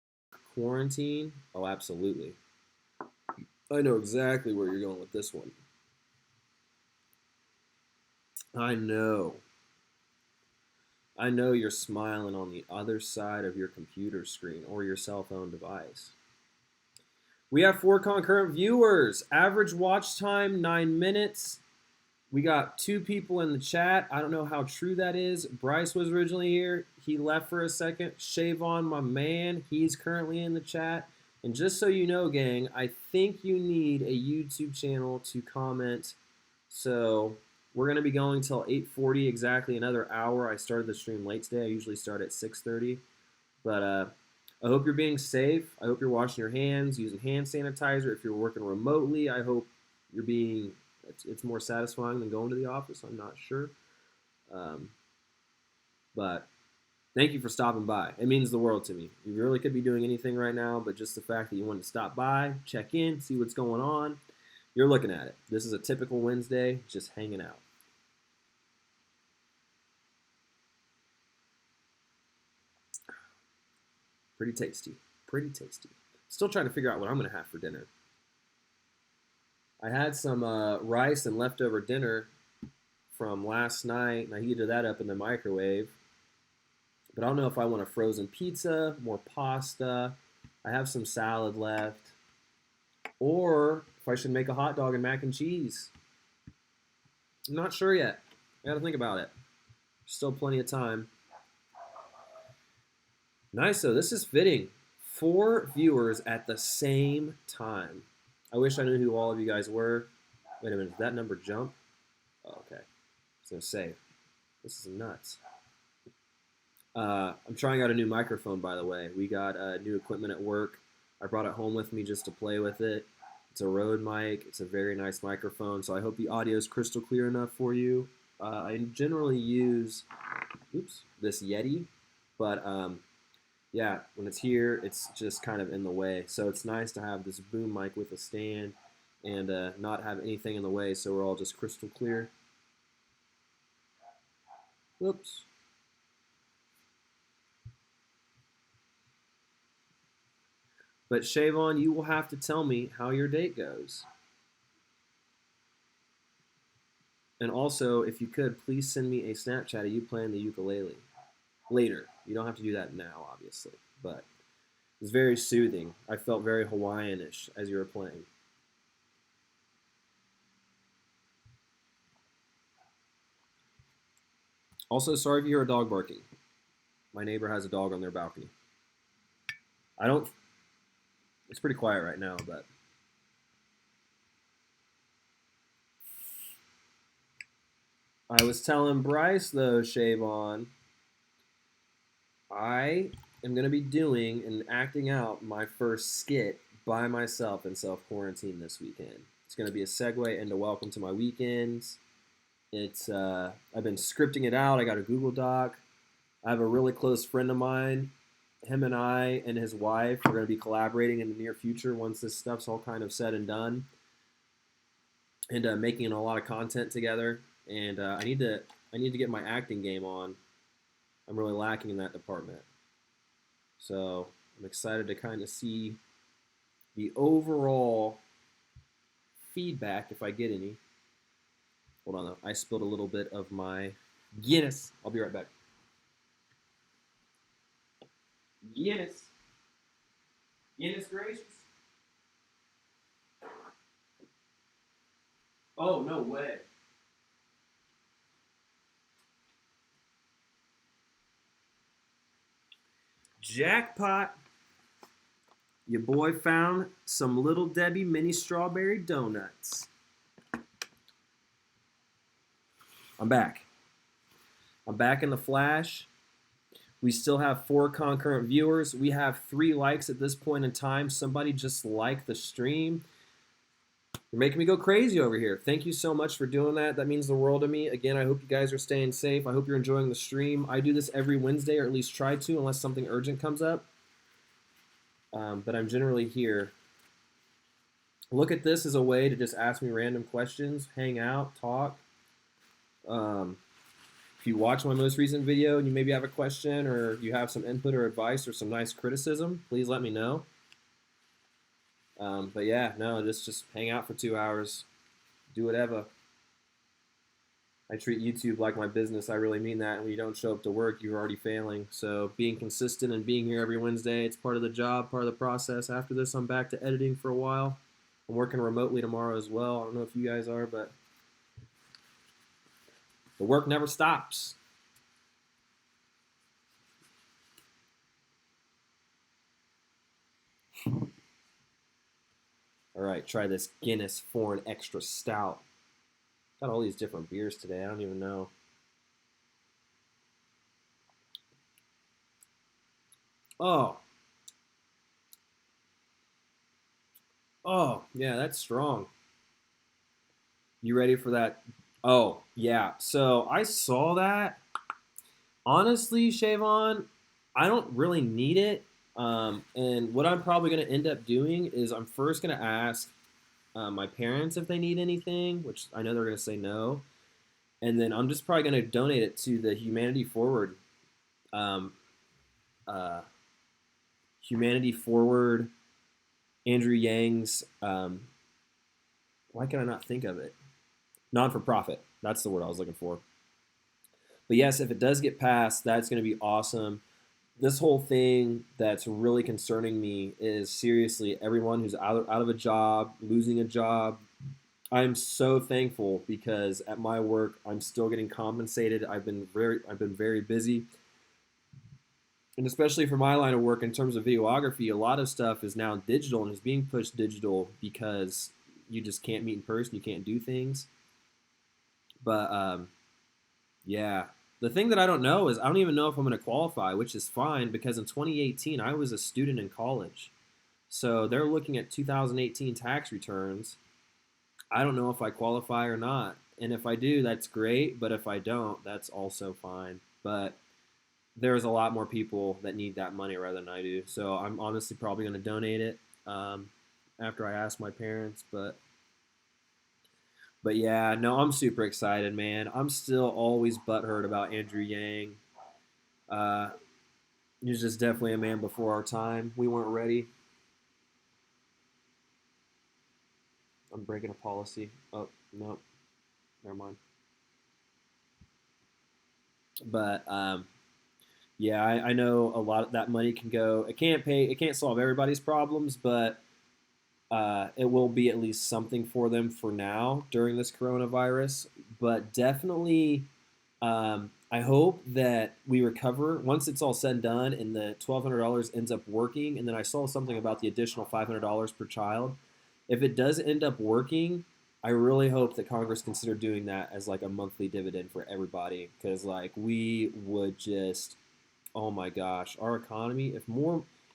quarantine? Oh, absolutely. I know exactly where you're going with this one. I know. I know you're smiling on the other side of your computer screen or your cell phone device. We have 4 concurrent viewers. Average watch time, 9 minutes. We got 2 people in the chat. I don't know how true that is. Bryce was originally here. He left for a second. Shavon, my man, he's currently in the chat. And just so you know, gang, I think you need a YouTube channel to comment. So we're gonna be going till 8:40 exactly, another hour. I started the stream late today. I usually start at 6:30, but I hope you're being safe. I hope you're washing your hands, using hand sanitizer. If you're working remotely, I hope you're being. It's more satisfying than going to the office. I'm not sure, um, but thank you for stopping by. It means the world to me. You really could be doing anything right now, but just the fact that you wanted to stop by, check in, see what's going on, you're looking at it. This is a typical Wednesday, just hanging out. Pretty tasty. Pretty tasty. Still trying to figure out what I'm going to have for dinner. I had some rice and leftover dinner from last night, and I heated that up in the microwave. But I don't know if I want a frozen pizza, more pasta. I have some salad left. Or if I should make a hot dog and mac and cheese. I'm not sure yet. I got to think about it. Still plenty of time. Nice, though. This is fitting. 4 viewers at the same time. I wish I knew who all of you guys were. Wait a minute. Did that number jump? Oh, okay. I was going to say, this is nuts. I'm trying out a new microphone, by the way. We got new equipment at work. I brought it home with me just to play with it. It's a Rode mic. It's a very nice microphone, so I hope the audio is crystal clear enough for you. I generally use this Yeti, but yeah, when it's here, it's just kind of in the way. So it's nice to have this boom mic with a stand and not have anything in the way, so we're all just crystal clear. Whoops. But Shavon, you will have to tell me how your date goes. And also, if you could, please send me a Snapchat of you playing the ukulele. Later. You don't have to do that now, obviously. But it was very soothing. I felt very Hawaiian-ish as you were playing. Also, sorry if you hear a dog barking. My neighbor has a dog on their balcony. It's pretty quiet right now, but I was telling Bryce, though, Shavon, I am going to be doing and acting out my first skit by myself in self-quarantine this weekend. It's going to be a segue into Welcome to My Weekends. I've been scripting it out. I got a Google Doc. I have a really close friend of mine. Him and I and his wife are going to be collaborating in the near future once this stuff's all kind of said and done, and making a lot of content together. And I need to get my acting game on. I'm really lacking in that department. So I'm excited to kind of see the overall feedback if I get any. Hold on, though. I spilled a little bit of my Guinness. I'll be right back. Guinness. Guinness gracious. Oh, no way. Jackpot. Your boy found some Little Debbie mini strawberry donuts. I'm back. I'm back in the flash. We still have 4 concurrent viewers. We have 3 likes at this point in time. Somebody just liked the stream. You're making me go crazy over here. Thank you so much for doing that. That means the world to me. Again, I hope you guys are staying safe. I hope you're enjoying the stream. I do this every Wednesday, or at least try to, unless something urgent comes up. But I'm generally here. Look at this as a way to just ask me random questions, hang out, talk. If you watch my most recent video and you maybe have a question or you have some input or advice or some nice criticism, please let me know. But yeah, no, just hang out for 2 hours. Do whatever. I treat YouTube like my business. I really mean that. When you don't show up to work, you're already failing. So being consistent and being here every Wednesday, it's part of the job, part of the process. After this, I'm back to editing for a while. I'm working remotely tomorrow as well. I don't know if you guys are, but the work never stops. All right, try this Guinness Foreign Extra Stout. Got all these different beers today. I don't even know. Oh, oh, yeah, that's strong. You ready for that? Oh, yeah. So I saw that. Honestly, Shavon, I don't really need it. And what I'm probably going to end up doing is I'm first going to ask my parents if they need anything, which I know they're going to say no. And then I'm just probably going to donate it to the Humanity Forward, um, uh, Humanity Forward, Andrew Yang's. Why can I not think of it? Non for profit. That's the word I was looking for. But yes, if it does get passed, that's going to be awesome. This whole thing that's really concerning me is seriously everyone who's out of a job, losing a job. I'm so thankful because at my work I'm still getting compensated. I've been very busy. And especially for my line of work in terms of videography, a lot of stuff is now digital and is being pushed digital because you just can't meet in person, you can't do things. But yeah. The thing that I don't know is I don't even know if I'm going to qualify, which is fine because in 2018 I was a student in college. So they're looking at 2018 tax returns. I don't know if I qualify or not. And if I do, that's great. But if I don't, that's also fine. But there's a lot more people that need that money rather than I do. So I'm honestly probably going to donate it after I ask my parents. But yeah, no, I'm super excited, man. I'm still always butthurt about Andrew Yang. Uh, he was just definitely a man before our time. We weren't ready. I'm breaking a policy. Oh no, never mind. But yeah, I know a lot of that money can go. It can't pay. It can't solve everybody's problems, but it will be at least something for them for now during this coronavirus. But definitely, I hope that we recover once it's all said and done, and the $1,200 ends up working. And then I saw something about the additional $500 per child. If it does end up working, I really hope that Congress consider doing that as like a monthly dividend for everybody, because like we would just, oh my gosh, our economy.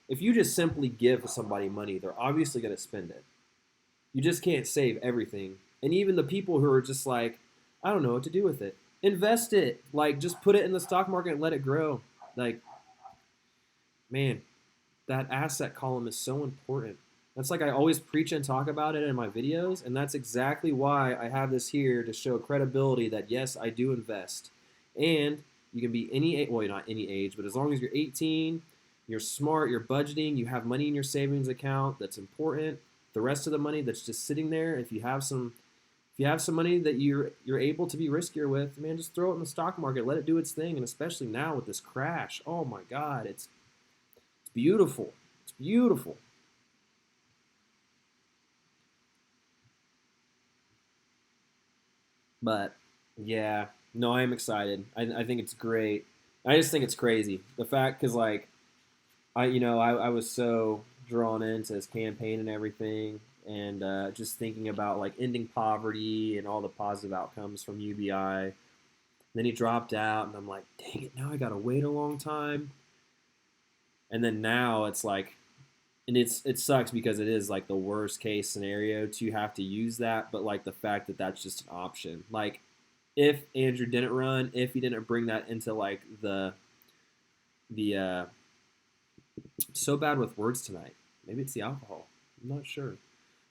If you just simply give somebody money, they're obviously going to spend it. You just can't save everything. And even the people who are just like, I don't know what to do with it, invest it. Like, just put it in the stock market and let it grow. Like, man, that asset column is so important. That's like I always preach and talk about it in my videos, and that's exactly why I have this here to show credibility that yes, I do invest. And you can be any well, not any age, but as long as you're 18, you're smart, you're budgeting, you have money in your savings account, that's important. The rest of the money that's just sitting there, if you have some money that you're able to be riskier with, man, just throw it in the stock market, let it do its thing, and especially now with this crash, oh my God, it's beautiful. It's beautiful. But yeah, no, I am excited. I think it's great. I just think it's crazy the fact because like I was so drawn into his campaign and everything, and just thinking about like ending poverty and all the positive outcomes from UBI. Then he dropped out, and I'm like, dang it! Now I gotta wait a long time. And then now it's like, and it sucks because it is like the worst case scenario to have to use that, but like the fact that that's just an option. Like if Andrew didn't run, if he didn't bring that into like the so bad with words tonight. Maybe it's the alcohol. I'm not sure.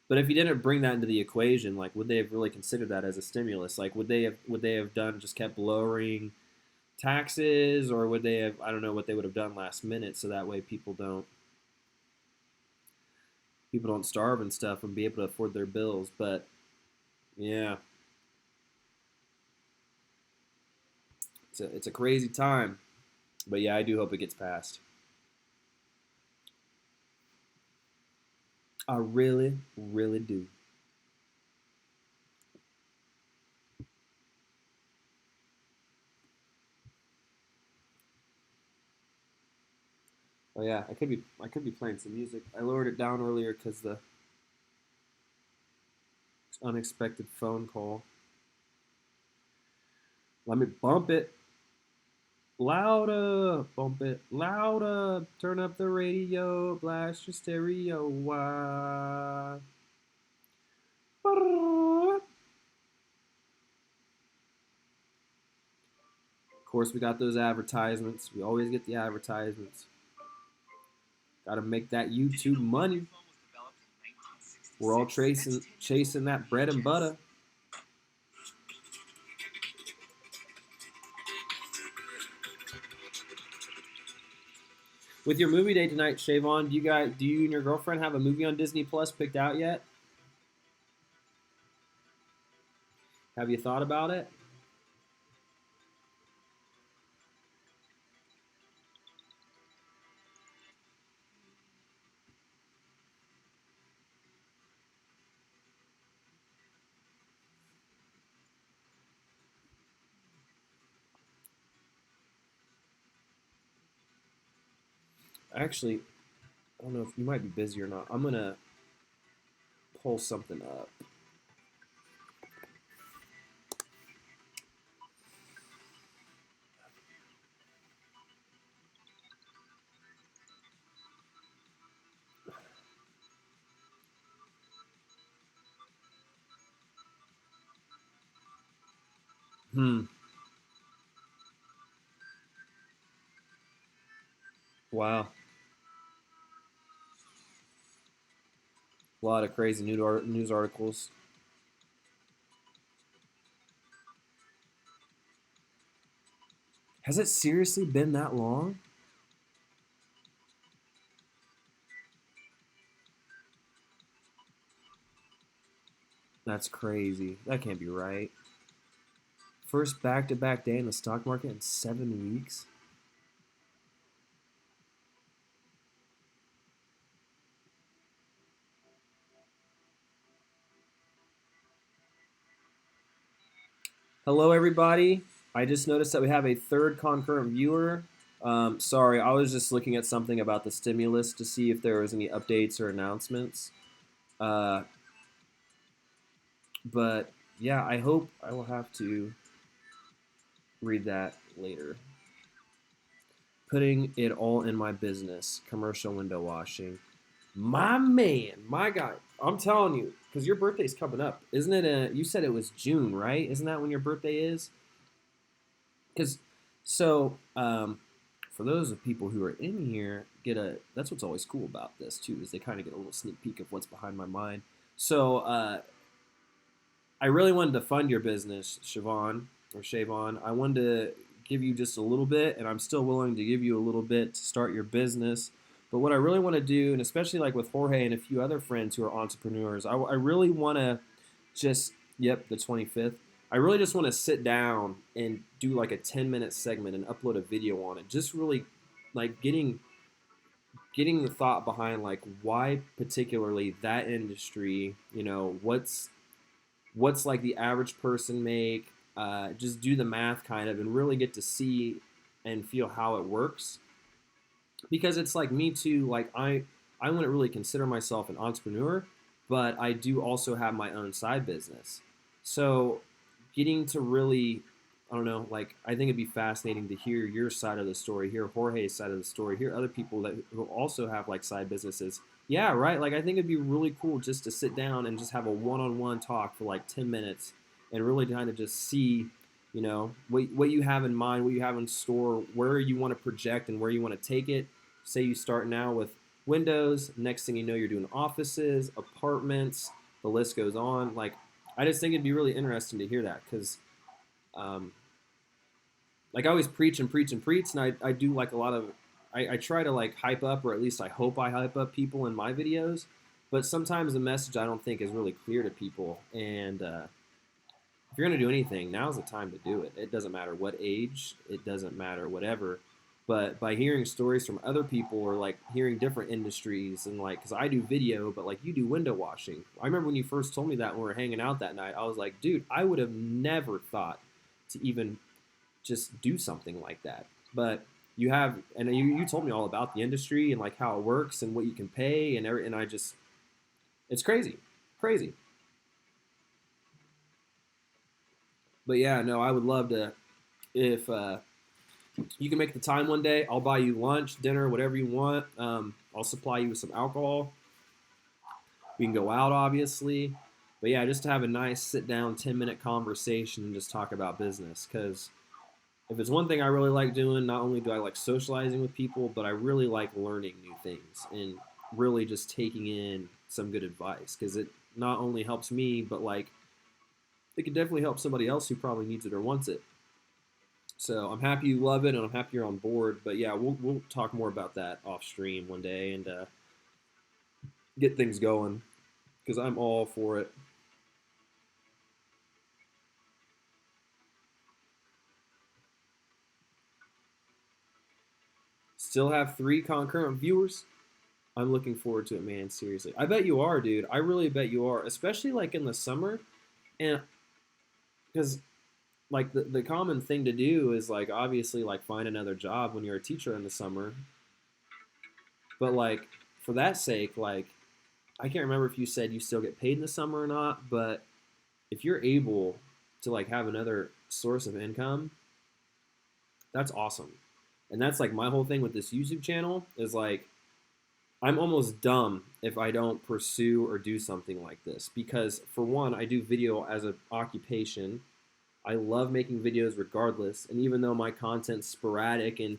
But if he didn't bring that into the equation, like would they have really considered that as a stimulus? Like would they have done just kept lowering taxes, or would they have, I don't know what they would have done last minute so that way people don't starve and stuff and be able to afford their bills. But yeah, it's a crazy time. But yeah, I do hope it gets passed. I really, really do. Oh yeah, I could be playing some music. I lowered it down earlier because Unexpected phone call. Let me bump it louder. Bump it louder. Turn up the radio. Blast your stereo. Wah. Of course, we got those advertisements. We always get the advertisements. Got to make that YouTube money. We're all chasing that bread and butter. With your movie day tonight, Shavon, do you and your girlfriend have a movie on Disney Plus picked out yet? Have you thought about it? Actually, I don't know if you might be busy or not. I'm gonna pull something up. Hmm. Wow. A lot of crazy news articles. Has it seriously been that long? That's crazy. That can't be right. First back-to-back day in the stock market in 7 weeks. Hello, everybody. I just noticed that we have a third concurrent viewer. Sorry, I was just looking at something about the stimulus to see if there was any updates or announcements. Uh, but yeah, I hope I will have to read that later. Putting it all in my business, commercial window washing. My man, my guy, I'm telling you, because your birthday's coming up, isn't it? You said it was June, right? Isn't that when your birthday is? Because for those of people who are in here, that's what's always cool about this too, is they kind of get a little sneak peek of what's behind my mind. So I really wanted to fund your business, Siobhan or Shavon. I wanted to give you just a little bit, and I'm still willing to give you a little bit to start your business. But what I really want to do, and especially like with Jorge and a few other friends who are entrepreneurs, I really want to yep, the 25th. I really just want to sit down and do like a 10-minute segment and upload a video on it. Just really like getting the thought behind like why particularly that industry, what's like the average person make, just do the math kind of and really get to see and feel how it works. Because it's like me too, like I wouldn't really consider myself an entrepreneur, but I do also have my own side business. So getting to really, I don't know, like I think it'd be fascinating to hear your side of the story, hear Jorge's side of the story, hear other people that who also have like side businesses. Yeah, right. Like I think it'd be really cool just to sit down and just have a one-on-one talk for like 10 minutes and really kind of just see, what you have in mind, what you have in store, where you want to project and where you want to take it. Say you start now with windows, next thing you know, you're doing offices, apartments, the list goes on. Like, I just think it'd be really interesting to hear that because, um, like, I always preach and preach and preach, and I do like a lot of, I try to like hype up, or at least I hope I hype up people in my videos, but sometimes the message I don't think is really clear to people. And if you're going to do anything, now's the time to do it. It doesn't matter what age, it doesn't matter whatever. But by hearing stories from other people or like hearing different industries and like, because I do video, but like you do window washing. I remember when you first told me that when we were hanging out that night, I was like, dude, I would have never thought to even just do something like that. But you have, and you told me all about the industry and like how it works and what you can pay and I just, it's crazy, crazy. But yeah, no, I would love to if you can make the time one day. I'll buy you lunch, dinner, whatever you want. I'll supply you with some alcohol. We can go out, obviously. But yeah, just to have a nice sit down 10-minute conversation and just talk about business. Because if it's one thing I really like doing, not only do I like socializing with people, but I really like learning new things and really just taking in some good advice. Because it not only helps me, but like it could definitely help somebody else who probably needs it or wants it. So I'm happy you love it, and I'm happy you're on board. But yeah, we'll talk more about that off stream one day and get things going because I'm all for it. Still have 3 concurrent viewers. I'm looking forward to it, man. Seriously, I bet you are, dude. I really bet you are, especially like in the summer, and because like the common thing to do is like obviously like find another job when you're a teacher in the summer, but like for that sake, like I can't remember if you said you still get paid in the summer or not, but if you're able to like have another source of income, that's awesome. And that's like my whole thing with this YouTube channel is like I'm almost dumb if I don't pursue or do something like this because for one, I do video as an occupation. I love making videos regardless, and even though my content's sporadic and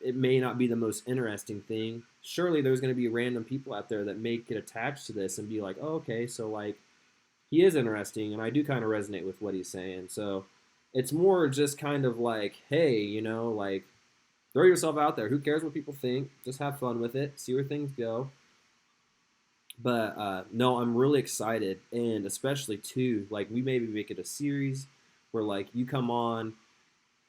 it may not be the most interesting thing, surely there's going to be random people out there that may get attached to this and be like, "Oh, okay, so like he is interesting and I do kind of resonate with what he's saying." So it's more just kind of like, hey, like throw yourself out there. Who cares what people think? Just have fun with it. See where things go. But no, I'm really excited, and especially too, like we maybe make it a series where like you come on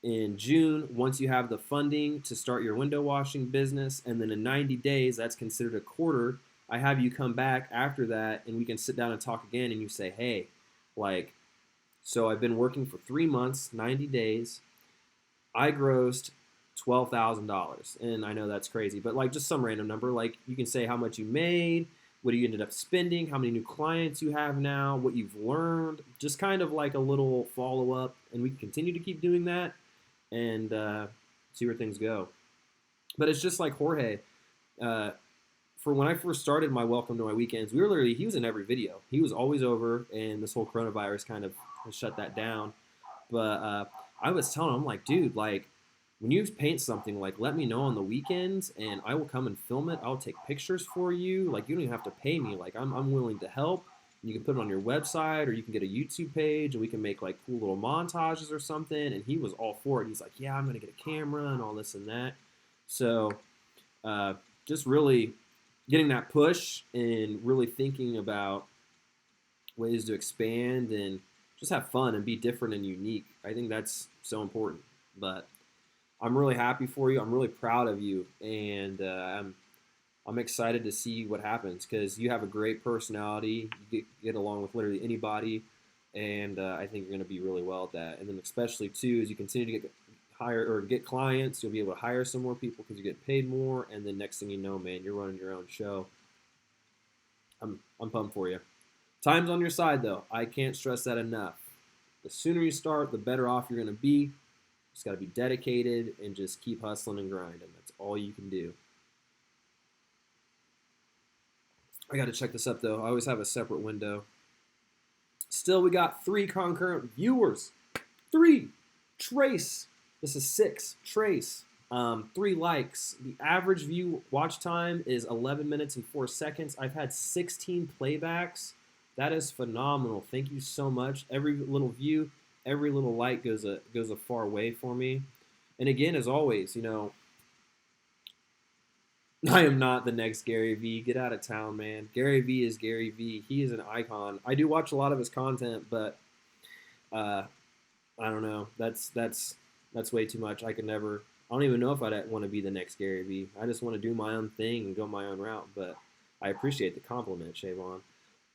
in June once you have the funding to start your window washing business, and then in 90 days, that's considered a quarter. I have you come back after that, and we can sit down and talk again, and you say, hey, like, so I've been working for 3 months, 90 days. I grossed $12,000, and I know that's crazy, but like just some random number. Like you can say how much you made, what you ended up spending, how many new clients you have now, what you've learned, just kind of like a little follow up, and we can continue to keep doing that and see where things go. But it's just like Jorge. Uh, for when I first started my Welcome to My Weekends, he was in every video. He was always over, and this whole coronavirus kind of shut that down. But I was telling him, I'm like, dude, like, when you paint something, like, let me know on the weekends, and I will come and film it. I'll take pictures for you. Like, you don't even have to pay me. Like, I'm willing to help. You can put it on your website, or you can get a YouTube page, and we can make, like, cool little montages or something. And he was all for it. He's like, yeah, I'm going to get a camera and all this and that. So just really getting that push and really thinking about ways to expand and just have fun and be different and unique. I think that's so important. But I'm really happy for you. I'm really proud of you, and I'm excited to see what happens because you have a great personality. You get along with literally anybody, and I think you're going to be really well at that. And then especially too, as you continue to get hire or get clients, you'll be able to hire some more people because you get paid more. And then next thing you know, man, you're running your own show. I'm pumped for you. Time's on your side though. I can't stress that enough. The sooner you start, the better off you're going to be. Just got to be dedicated and just keep hustling and grinding. That's all you can do. I got to check this up though. I always have a separate window. Still, we got 3 concurrent viewers. 3. Trace. This is 6. Trace. 3 likes. The average view watch time is 11 minutes and 4 seconds. I've had 16 playbacks. That is phenomenal. Thank you so much. Every little view, every little like goes a far way for me. And again, as always, I am not the next Gary Vee. Get out of town, man. Gary Vee is Gary Vee. He is an icon. I do watch a lot of his content, but I don't know. That's way too much. I don't even know if I'd want to be the next Gary Vee. I just want to do my own thing and go my own route. But I appreciate the compliment, Shavon.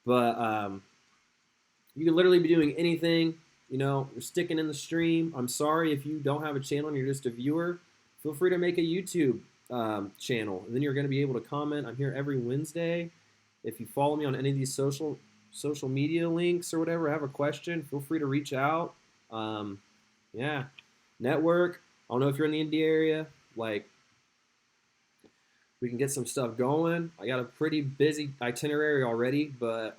But you can literally be doing anything. You're sticking in the stream. I'm sorry if you don't have a channel and you're just a viewer. Feel free to make a YouTube channel, and then you're going to be able to comment. I'm here every Wednesday. If you follow me on any of these social media links or whatever, have a question, feel free to reach out. Yeah, network. I don't know if you're in the Indy area. Like, we can get some stuff going. I got a pretty busy itinerary already, but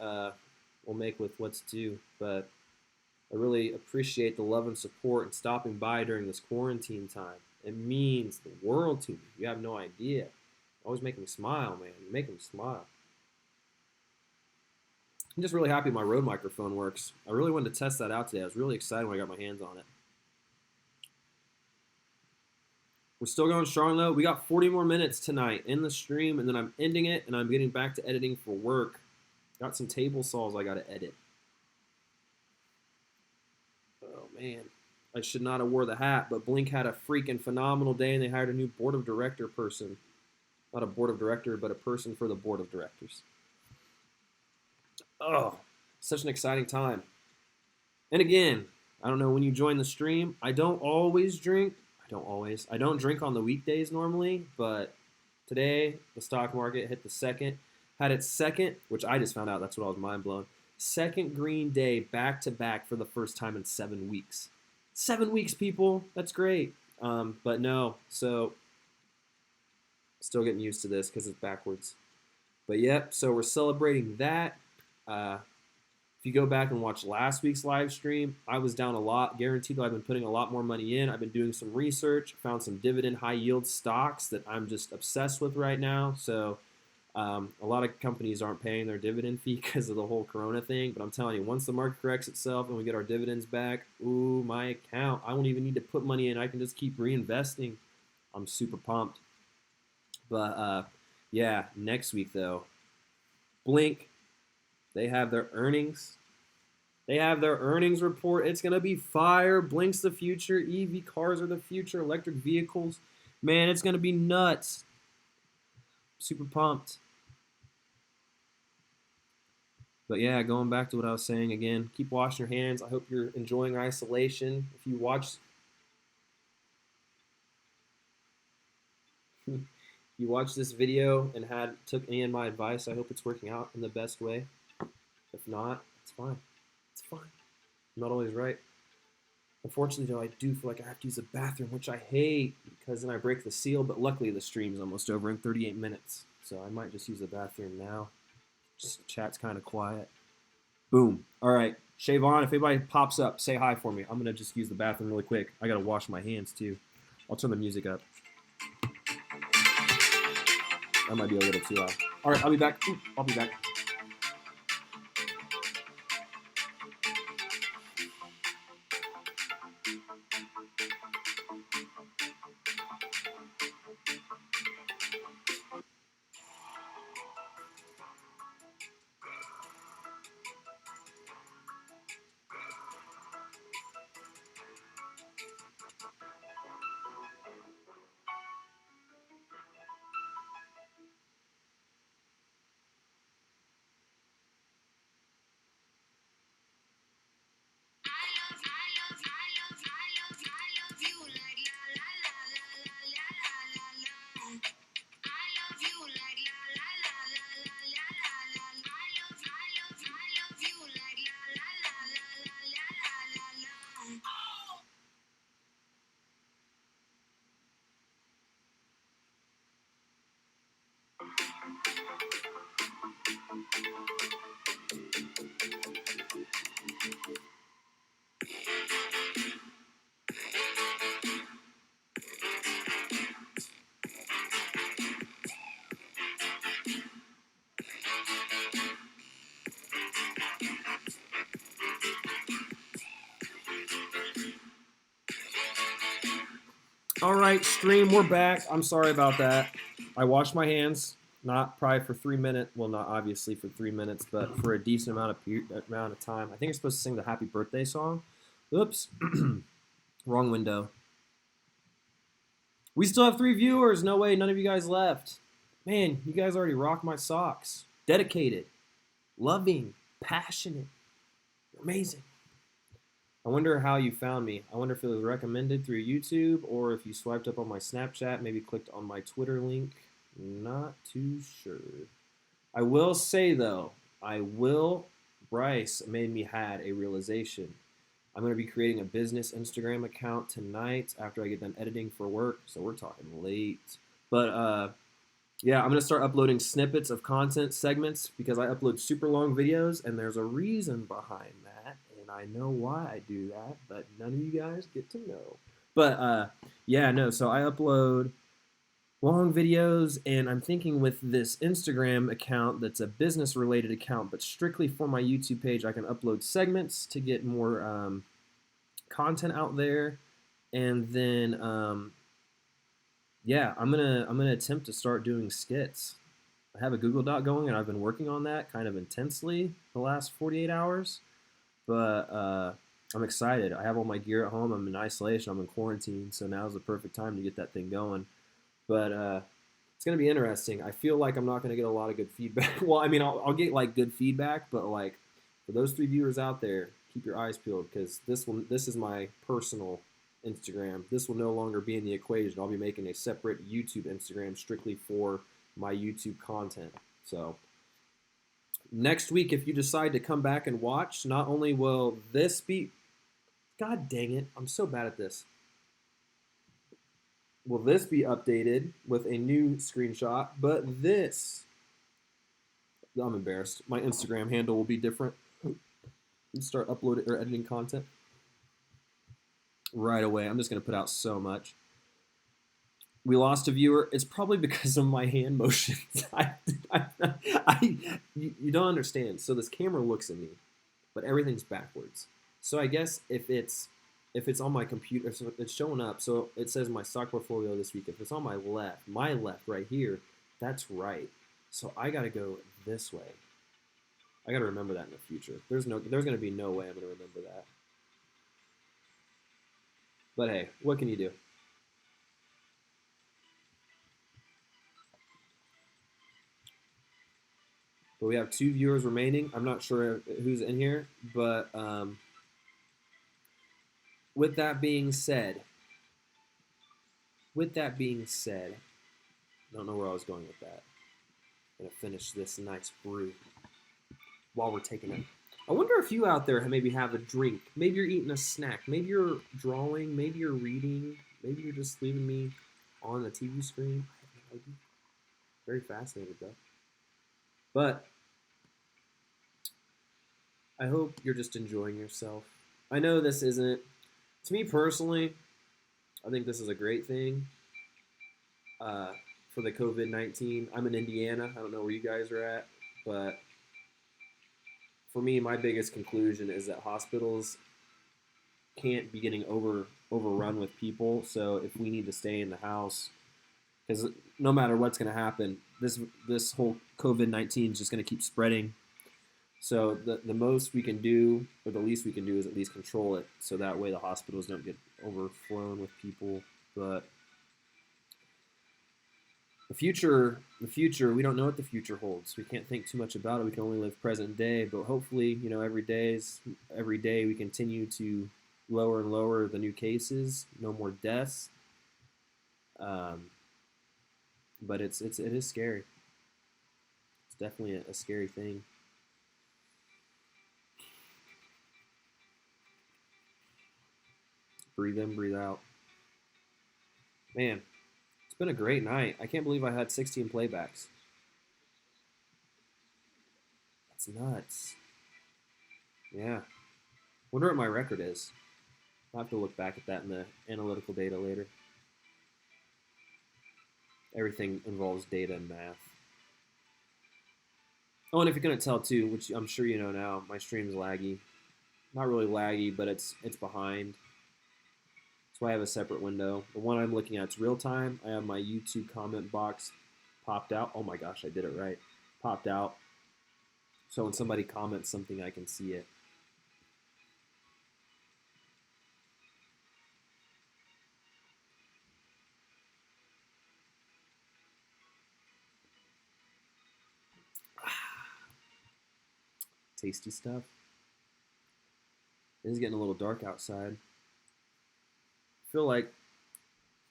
we'll make with what's due. But I really appreciate the love and support and stopping by during this quarantine time. It means the world to me. You have no idea. Always make me smile, man. You make me smile. I'm just really happy my Rode microphone works. I really wanted to test that out today. I was really excited when I got my hands on it. We're still going strong though. We got 40 more minutes tonight in the stream, and then I'm ending it, and I'm getting back to editing for work. Got some table saws I got to edit. Oh man, I should not have wore the hat, but Blink had a freaking phenomenal day, and they hired a new board of director person. Not a board of director, but a person for the board of directors. Oh, such an exciting time. And again, I don't know when you join the stream. I don't always drink. I don't drink on the weekdays normally, but today the stock market hit the second, had its second, which I just found out. That's what I was mind blown. Second green day back to back for the first time in 7 weeks. 7 weeks, people. That's great. But no, so still getting used to this because it's backwards. But yep, so we're celebrating that. If you go back and watch last week's live stream, I was down a lot. Guaranteed that I've been putting a lot more money in. I've been doing some research, found some dividend high yield stocks that I'm just obsessed with right now. So a lot of companies aren't paying their dividend fee because of the whole Corona thing. But I'm telling you, once the market corrects itself and we get our dividends back, ooh, my account, I won't even need to put money in. I can just keep reinvesting. I'm super pumped. But yeah, next week though, Blink. They have their earnings. They have their earnings report. It's going to be fire. Blink's the future. EV cars are the future. Electric vehicles. Man, it's going to be nuts. Super pumped. But yeah, going back to what I was saying again, keep washing your hands. I hope you're enjoying isolation. If you watched this video and took any of my advice, I hope it's working out in the best way. If not, it's fine. It's fine. I'm not always right. Unfortunately, though, I do feel like I have to use the bathroom, which I hate because then I break the seal. But luckily, the stream's almost over in 38 minutes. So I might just use the bathroom now. Just chat's kind of quiet. Boom. All right. Shavon, if anybody pops up, say hi for me. I'm going to just use the bathroom really quick. I got to wash my hands, too. I'll turn the music up. That might be a little too loud. All right, I'll be back. I'll be back. All right, stream, we're back. I'm sorry about that. I washed my hands, not probably for 3 minutes. Well, not obviously for 3 minutes, but for a decent amount of time. I think you're supposed to sing the happy birthday song. Oops, wrong window. We still have 3 viewers. No way, none of you guys left. Man, you guys already rocked my socks. Dedicated, loving, passionate. You're amazing. I wonder how you found me. I wonder if it was recommended through YouTube or if you swiped up on my Snapchat, maybe clicked on my Twitter link. Not too sure. I will say, though, Bryce made me had a realization. I'm going to be creating a business Instagram account tonight after I get done editing for work. So we're talking late. But yeah, I'm going to start uploading snippets of content segments because I upload super long videos and there's a reason behind that. And I know why I do that, but none of you guys get to know. But yeah, no, so I upload long videos, and I'm thinking with this Instagram account that's a business related account, but strictly for my YouTube page, I can upload segments to get more content out there, and then yeah, I'm gonna attempt to start doing skits. I have a Google Doc going, and I've been working on that kind of intensely the last 48 hours, but I'm excited. I have all my gear at home. I'm in isolation. I'm in quarantine, so now's the perfect time to get that thing going. But it's gonna be interesting. I feel like I'm not gonna get a lot of good feedback. Well, I mean, I'll get like good feedback, but like for those 3 viewers out there, keep your eyes peeled because this is my personal Instagram. This will no longer be in the equation. I'll be making a separate YouTube Instagram strictly for my YouTube content. So next week, if you decide to come back and watch, not only will this be, God dang it, I'm so bad at this. Will this be updated with a new screenshot? But this, I'm embarrassed. My Instagram handle will be different. Start uploading or editing content right away. I'm just going to put out so much. We lost a viewer. It's probably because of my hand motions. You don't understand. So this camera looks at me, but everything's backwards. So I guess if it's on my computer, so it's showing up. So it says my stock portfolio this week. If it's on my left right here, that's right. So I got to go this way. I got to remember that in the future. There's going to be no way I'm going to remember that. But hey, what can you do? But we have 2 viewers remaining. I'm not sure who's in here, but with that being said, I don't know where I was going with that. I'm gonna finish this nice brew while we're taking it. I wonder if you out there maybe have a drink. Maybe you're eating a snack. Maybe you're drawing. Maybe you're reading. Maybe you're just leaving me on the TV screen. I have no idea. Very fascinated though. But I hope you're just enjoying yourself. I know this isn't, to me personally, I think this is a great thing for the COVID-19. I'm in Indiana. I don't know where you guys are at, but for me, my biggest conclusion is that hospitals can't be getting overrun with people. So if we need to stay in the house, because no matter what's going to happen, this whole COVID-19 is just going to keep spreading. So the most we can do, or the least we can do, is at least control it, so that way the hospitals don't get overflown with people. But the future, we don't know what the future holds. We can't think too much about it. We can only live present day. But hopefully, every day we continue to lower and lower the new cases. No more deaths. But it is scary. It's definitely a scary thing. Breathe in, breathe out. Man, it's been a great night. I can't believe I had 16 playbacks. That's nuts. Yeah. Wonder what my record is. I'll have to look back at that in the analytical data later. Everything involves data and math. Oh, and if you're gonna tell too, which I'm sure you know now, my stream's laggy. Not really laggy, but it's behind. That's why I have a separate window. The one I'm looking at is real time. I have my YouTube comment box popped out. Oh my gosh, I did it right. Popped out. So when somebody comments something, I can see it. Tasty stuff. It is getting a little dark outside. I feel like,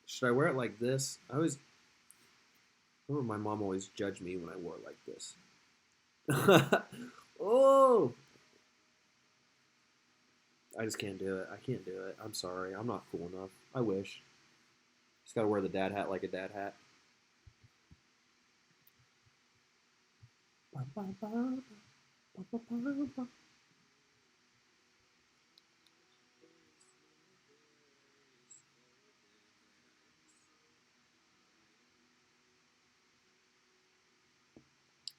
should I wear it like this? I remember my mom always judged me when I wore it like this. Oh! I just can't do it. I can't do it. I'm sorry. I'm not cool enough. I wish. Just gotta wear the dad hat like a dad hat.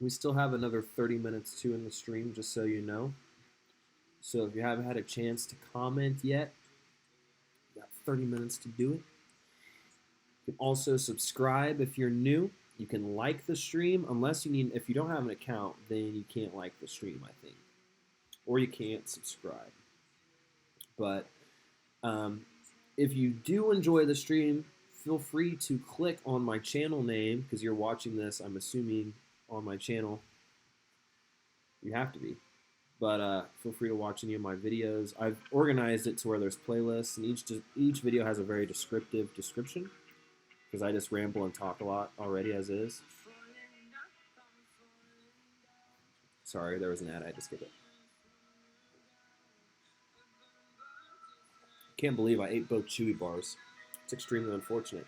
We still have another 30 minutes too in the stream, just so you know. So if you haven't had a chance to comment yet, you got 30 minutes to do it. You can also subscribe if you're new. You can like the stream, unless you need. If you don't have an account, then you can't like the stream, I think, or you can't subscribe. But if you do enjoy the stream, feel free to click on my channel name because you're watching this. I'm assuming on my channel. You have to be. But feel free to watch any of my videos. I've organized it to where there's playlists, and each video has a very descriptive description because I just ramble and talk a lot already as is. Sorry, there was an ad. I had to skip it. Can't believe I ate both Chewy bars. It's extremely unfortunate.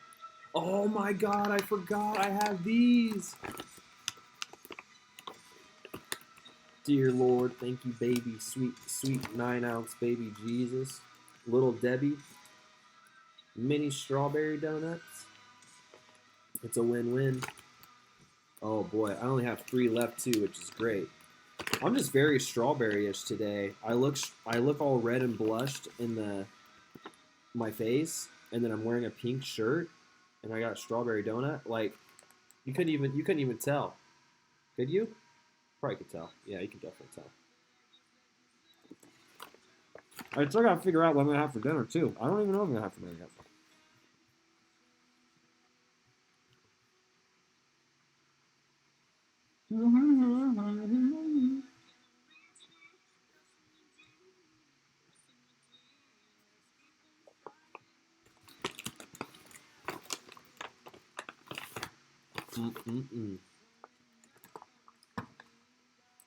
Oh my god, I forgot I have these. Dear Lord, thank you, baby. Sweet, sweet 9-ounce baby Jesus. Little Debbie. Mini strawberry donuts. It's a win-win. Oh boy, I only have 3 left too, which is great. I'm just very strawberry-ish today. I look all red and blushed in my face, and then I'm wearing a pink shirt, and I got a strawberry donut. Like, you couldn't even tell. Could you? Probably could tell. Yeah, you can definitely tell. I still gotta figure out what I'm gonna have for dinner too. I don't even know what I'm gonna have for dinner yet.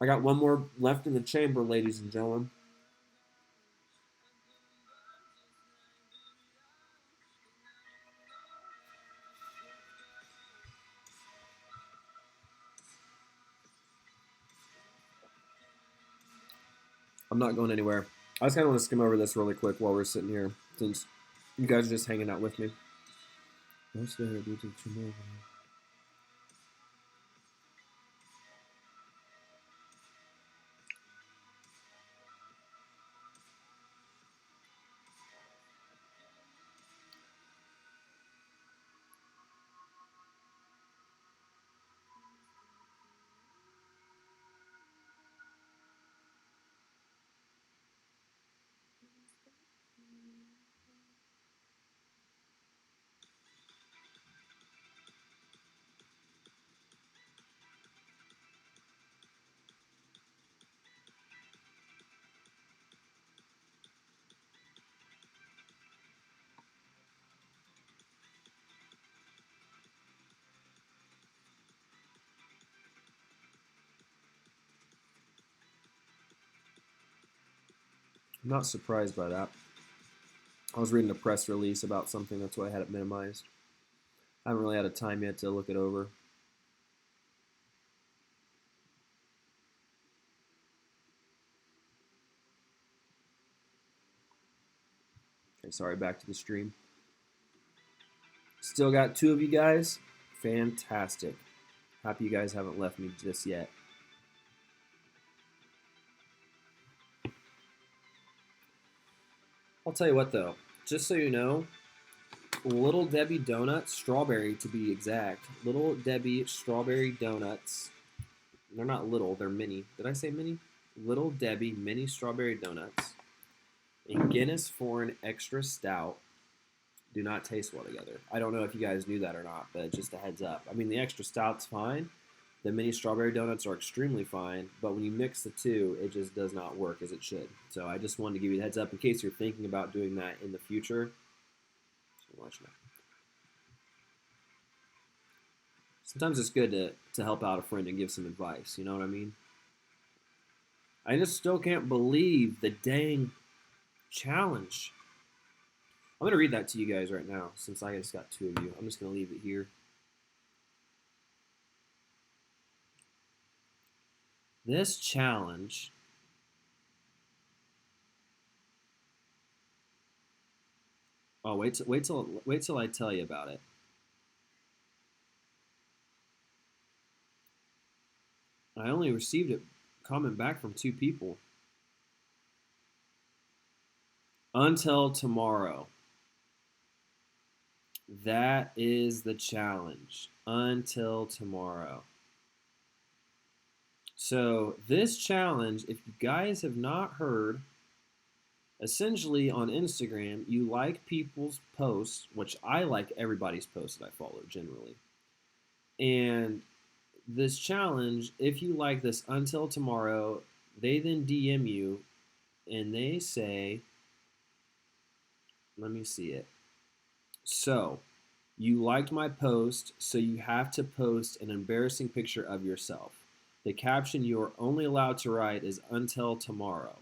I got one more left in the chamber, ladies and gentlemen. I'm not going anywhere. I just kind of want to skim over this really quick while we're sitting here, since you guys are just hanging out with me. I'm not surprised by that. I was reading a press release about something, that's why I had it minimized. I haven't really had a time yet to look it over. Okay, sorry, back to the stream. Still got 2 of you guys. Fantastic. Happy you guys haven't left me just yet. I'll tell you what though, just so you know, Little Debbie Donuts, strawberry to be exact. Little Debbie strawberry donuts. They're not little, they're mini. Did I say mini? Little Debbie mini strawberry donuts and Guinness Foreign Extra Stout do not taste well together. I don't know if you guys knew that or not, but just a heads up. I mean, the extra stout's fine. The mini strawberry donuts are extremely fine, but when you mix the two, it just does not work as it should. So I just wanted to give you a heads up in case you're thinking about doing that in the future. Sometimes it's good to help out a friend and give some advice, you know what I mean? I just still can't believe the dang challenge. I'm going to read that to you guys right now since I just got two of you. I'm just going to leave it here. This challenge Oh, wait till I tell you about it. I only received a comment back from two people. Until tomorrow. That is the challenge. Until tomorrow. So, this challenge, if you guys have not heard, essentially on Instagram, you like people's posts, which I like everybody's posts that I follow generally. And this challenge, if you like this until tomorrow, they then DM you and they say, let me see it. So, you liked my post, so you have to post an embarrassing picture of yourself. The caption you are only allowed to write is until tomorrow.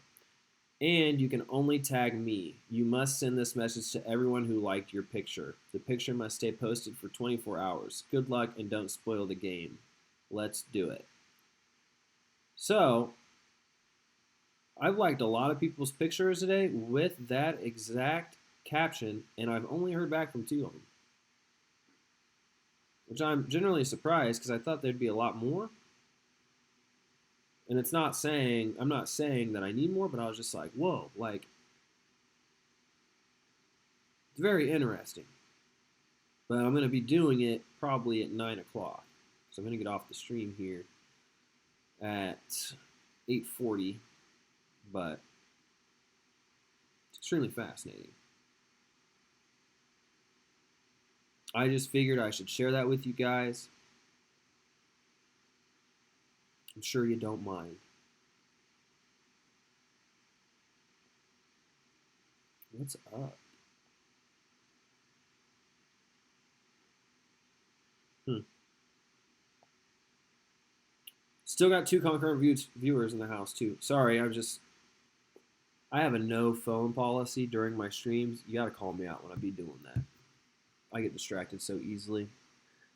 And you can only tag me. You must send this message to everyone who liked your picture. The picture must stay posted for 24 hours. Good luck and don't spoil the game. Let's do it. So, I've liked a lot of people's pictures today with that exact caption, and I've only heard back from two of them. Which I'm generally surprised because I thought there'd be a lot more. And I'm not saying that I need more, but I was just like, whoa, like, it's very interesting. But I'm going to be doing it probably at 9 o'clock. So I'm going to get off the stream here at 8:40, but it's extremely fascinating. I just figured I should share that with you guys. I'm sure you don't mind. What's up? Still got two concurrent viewers in the house too. Sorry, I have a no phone policy during my streams. You gotta call me out when I be doing that. I get distracted so easily.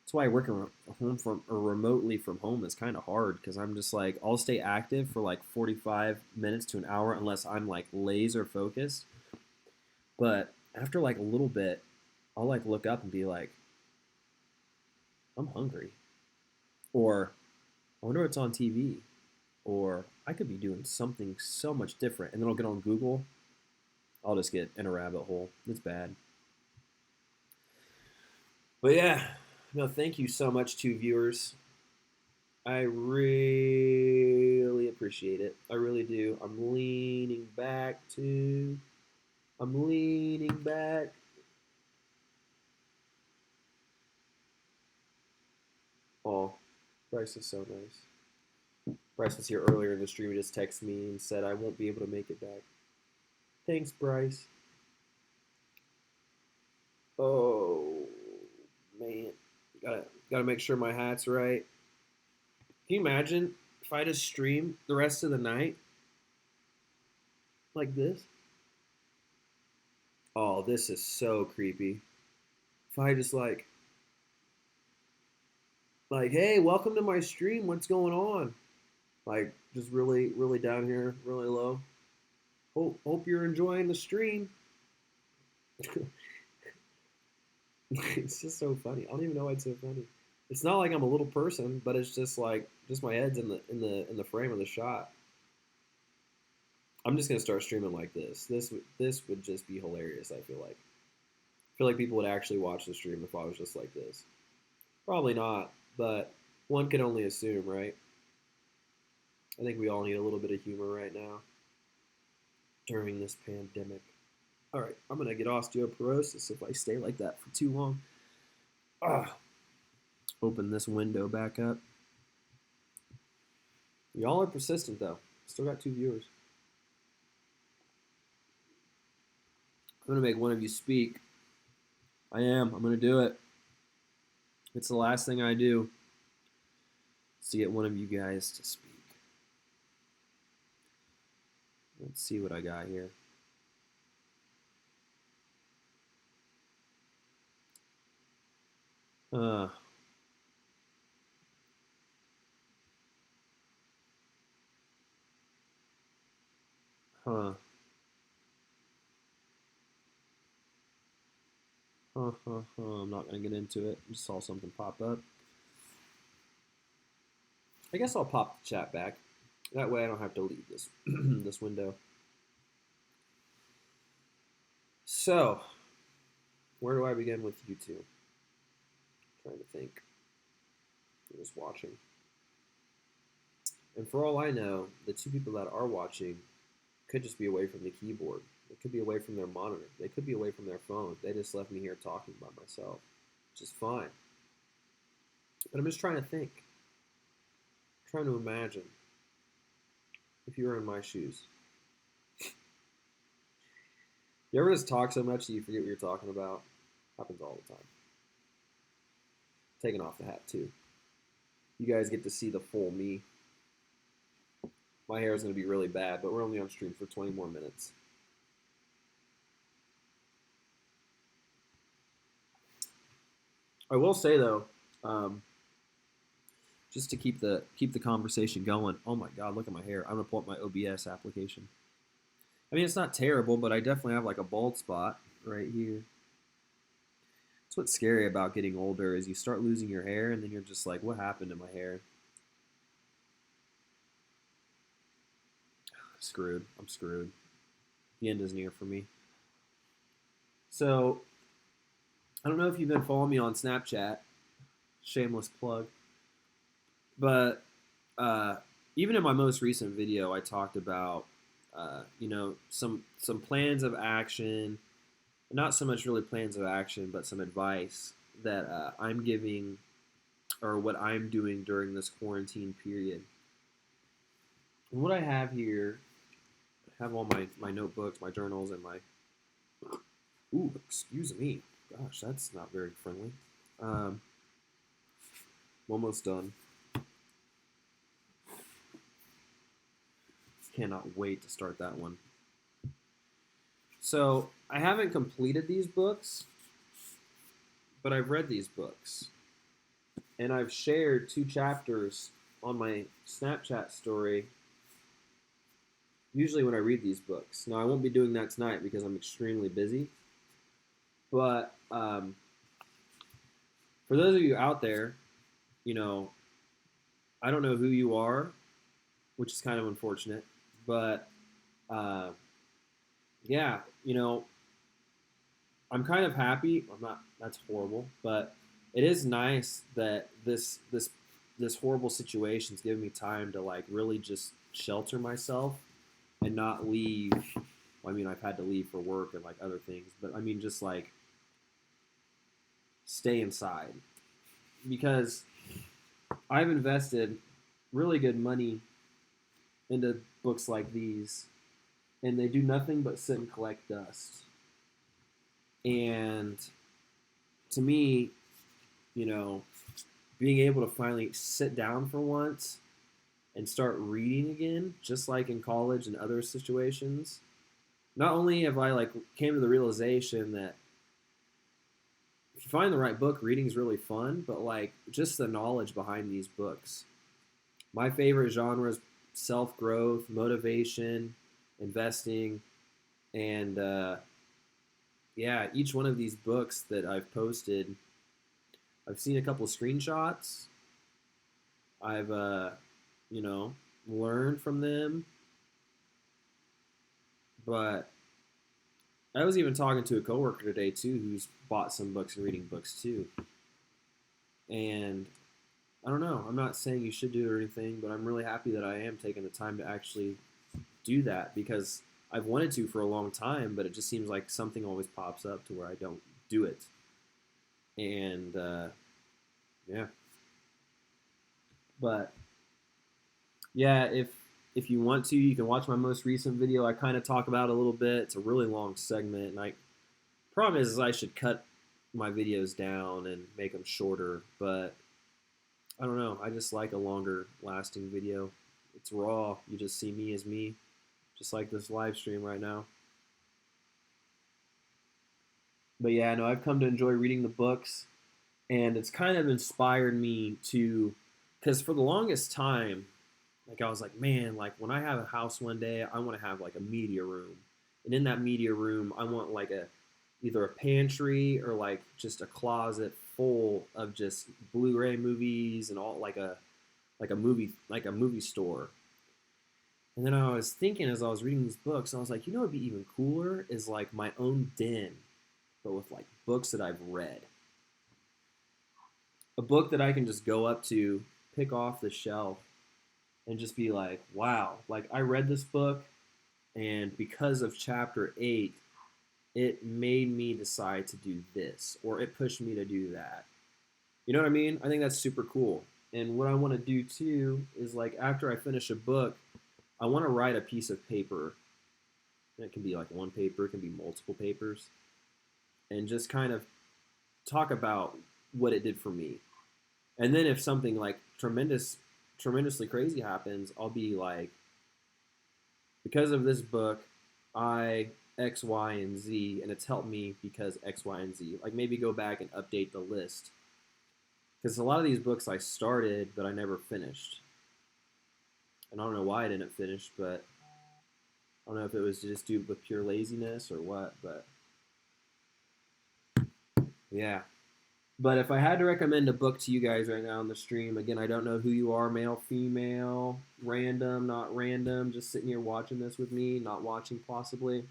That's why working home from or remotely from home is kind of hard because I'm just like I'll stay active for like 45 minutes to an hour unless I'm like laser focused. But after like a little bit, I'll like look up and be like, I'm hungry, or I wonder what's on TV, or I could be doing something so much different, and then I'll get on Google. I'll just get in a rabbit hole. It's bad. But yeah, no, thank you so much to viewers. I really appreciate it. I really do. I'm leaning back too. I'm leaning back. Oh, Bryce is so nice. Bryce was here earlier in the stream. He just texted me and said I won't be able to make it back. Thanks, Bryce. Oh man, gotta make sure my hat's right. Can you imagine if I just stream the rest of the night like this? Oh, this is so creepy. If I just like, hey, welcome to my stream. What's going on? Like, just really, really down here, really low. Hope you're enjoying the stream. It's just so funny. I don't even know why it's so funny. It's not like I'm a little person, but it's just like just my head's in the frame of the shot. I'm just gonna start streaming like this. This would just be hilarious. I feel like people would actually watch the stream if I was just like this. Probably not, but one can only assume, right? I think we all need a little bit of humor right now during this pandemic. All right, I'm gonna get osteoporosis if I stay like that for too long. Open this window back up. Y'all are persistent though. Still got two viewers. I'm gonna make one of you speak. I am. I'm gonna do it. It's the last thing I do. Is to get one of you guys to speak. Let's see what I got here. Uh, huh. I'm not gonna get into it. Just saw something pop up. I guess I'll pop the chat back. That way I don't have to leave this this window. So, where do I begin with YouTube? I'm trying to think. I'm just watching. And for all I know, the two people that are watching could just be away from the keyboard. They could be away from their monitor. They could be away from their phone. They just left me here talking by myself, which is fine. But I'm just trying to think, trying to imagine if you were in my shoes. You ever just talk so much that you forget what you're talking about? Happens all the time. Taking off the hat too. You guys get to see the full me. My hair is going to be really bad, but we're only on stream for 20 more minutes. I will say though, just to keep the conversation going. Oh my God, look at my hair. I'm gonna pull up my OBS application. I mean, it's not terrible, but I definitely have like a bald spot right here. That's what's scary about getting older is you start losing your hair, and then you're just like, what happened to my hair? Screwed. I'm screwed. The end is near for me. So, I don't know if you've been following me on Snapchat. Shameless plug. But even in my most recent video, I talked about some plans of action. Not so much really plans of action, but some advice that I'm giving or what I'm doing during this quarantine period. And what I have here, I have all my notebooks, my journals, and my... Ooh, excuse me. Gosh, that's not very friendly. I'm almost done. Cannot wait to start that one. So, I haven't completed these books, but I've read these books. And I've shared 2 chapters on my Snapchat story, usually when I read these books. Now, I won't be doing that tonight because I'm extremely busy. But for those of you out there, I don't know who you are, which is kind of unfortunate. But yeah, I'm kind of happy. I'm not. That's horrible, but it is nice that this horrible situation's given me time to like really just shelter myself and not leave. Well, I mean, I've had to leave for work and like other things, but I mean, just like stay inside because I've invested really good money into books like these, and they do nothing but sit and collect dust. And to me, being able to finally sit down for once and start reading again, just like in college and other situations, not only have I like came to the realization that if you find the right book, reading is really fun, but like just the knowledge behind these books. My favorite genres: self-growth, motivation, investing, and yeah, each one of these books that I've posted, I've seen a couple of screenshots. I've learned from them, but I was even talking to a coworker today too, who's bought some books and reading books too. And I don't know. I'm not saying you should do it or anything, but I'm really happy that I am taking the time to actually do that because I've wanted to for a long time, but it just seems like something always pops up to where I don't do it. And yeah, but yeah, if you want to, you can watch my most recent video. I kind of talk about it a little bit. It's a really long segment, and problem is I should cut my videos down and make them shorter, but I don't know. I just like a longer lasting video. It's raw. You just see me as me, just like this live stream right now. But yeah, no, I've come to enjoy reading the books, And it's kind of inspired me to, because for the longest time, like I was like, man, like when I have a house one day, I want to have like a media room, and in that media room, I want like a either a pantry or like just a closet full of just Blu-ray movies and all like a movie store. And then I was thinking as I was reading these books, I was like, you know, what'd be even cooler is like my own den, but with like books that I've read. A book that I can just go up to, pick off the shelf, and just be like, wow, like I read this book, and because of chapter 8, it made me decide to do this, or it pushed me to do that. You know what I mean? I think that's super cool. And what I want to do too is like after I finish a book, I want to write a piece of paper. And it can be like one paper, it can be multiple papers, and just kind of talk about what it did for me. And then if something like tremendously crazy happens, I'll be like, because of this book, I X, Y, and Z, and it's helped me because X, Y, and Z. Like maybe go back and update the list because a lot of these books I started but I never finished, and I don't know why I didn't finish, but I don't know if it was just due with pure laziness or what. But yeah. But if I had to recommend a book to you guys right now on the stream, again, I don't know who you are, male, female, random, not random, just sitting here watching this with me, not watching possibly.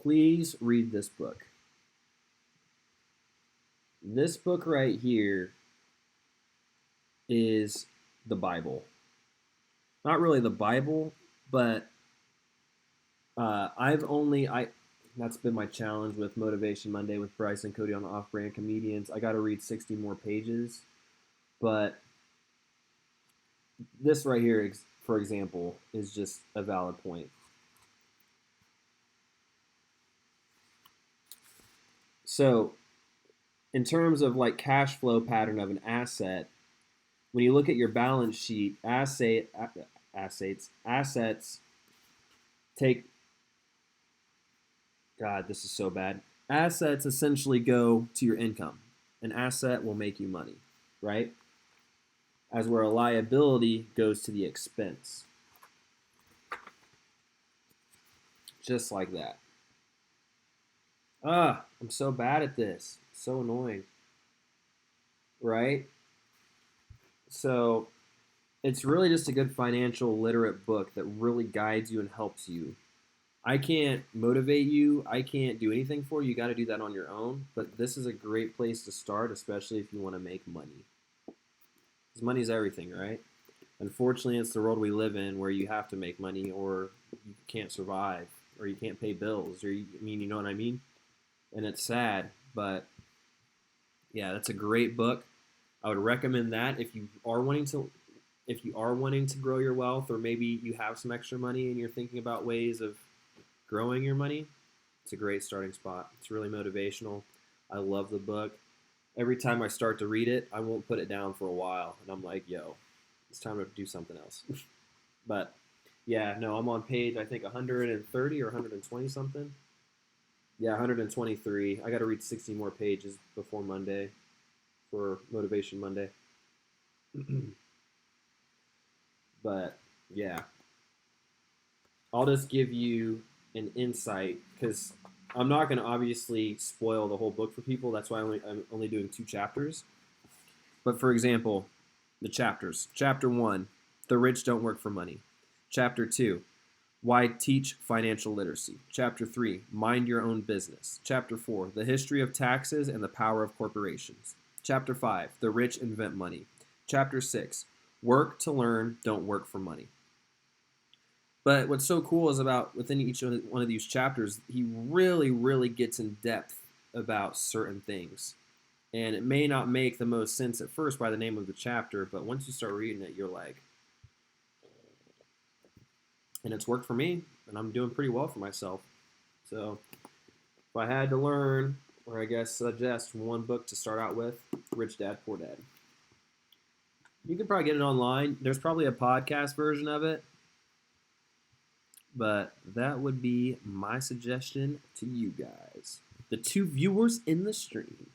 Please read this book. This book right here is the Bible. Not really the Bible, but that's been my challenge with Motivation Monday with Bryce and Cody on Off-Brand Comedians. I got to read 60 more pages, but this right here, for example, is just a valid point. So, in terms of like cash flow pattern of an asset, when you look at your balance sheet, assets take. God, this is so bad. Assets essentially go to your income. An asset will make you money, right? As where a liability goes to the expense. Just like that. I'm so bad at this. So annoying. Right? So it's really just a good financial literate book that really guides you and helps you. I can't motivate you. I can't do anything for you. You got to do that on your own. But this is a great place to start, especially if you want to make money. Because money's everything, right? Unfortunately, it's the world we live in where you have to make money or you can't survive or you can't pay bills or you know what I mean? And it's sad, but yeah, that's a great book. I would recommend that if you are wanting to grow your wealth or maybe you have some extra money and you're thinking about ways of growing your money, it's a great starting spot. It's really motivational. I love the book. Every time I start to read it, I won't put it down for a while. And I'm like, yo, it's time to do something else. But yeah, no, I'm on page, I think 130 or 120 something. Yeah, 123. I got to read 60 more pages before Monday for Motivation Monday. But yeah, I'll just give you an insight because I'm not going to obviously spoil the whole book for people. That's why I'm only doing 2 chapters. But for example, the chapters. Chapter 1, The Rich Don't Work for Money. Chapter 2, Why Teach Financial Literacy. Chapter 3, Mind Your Own Business. Chapter 4, The History of Taxes and the Power of Corporations. Chapter 5, The Rich Invent Money. Chapter 6, Work to Learn, Don't Work for Money. But what's so cool is about within each one of these chapters, he really, really gets in depth about certain things. And it may not make the most sense at first by the name of the chapter, but once you start reading it, you're like, and it's worked for me, and I'm doing pretty well for myself. So if I had to learn, or I guess suggest one book to start out with, Rich Dad, Poor Dad. You can probably get it online. There's probably a podcast version of it. But that would be my suggestion to you guys, the 2 viewers in the stream.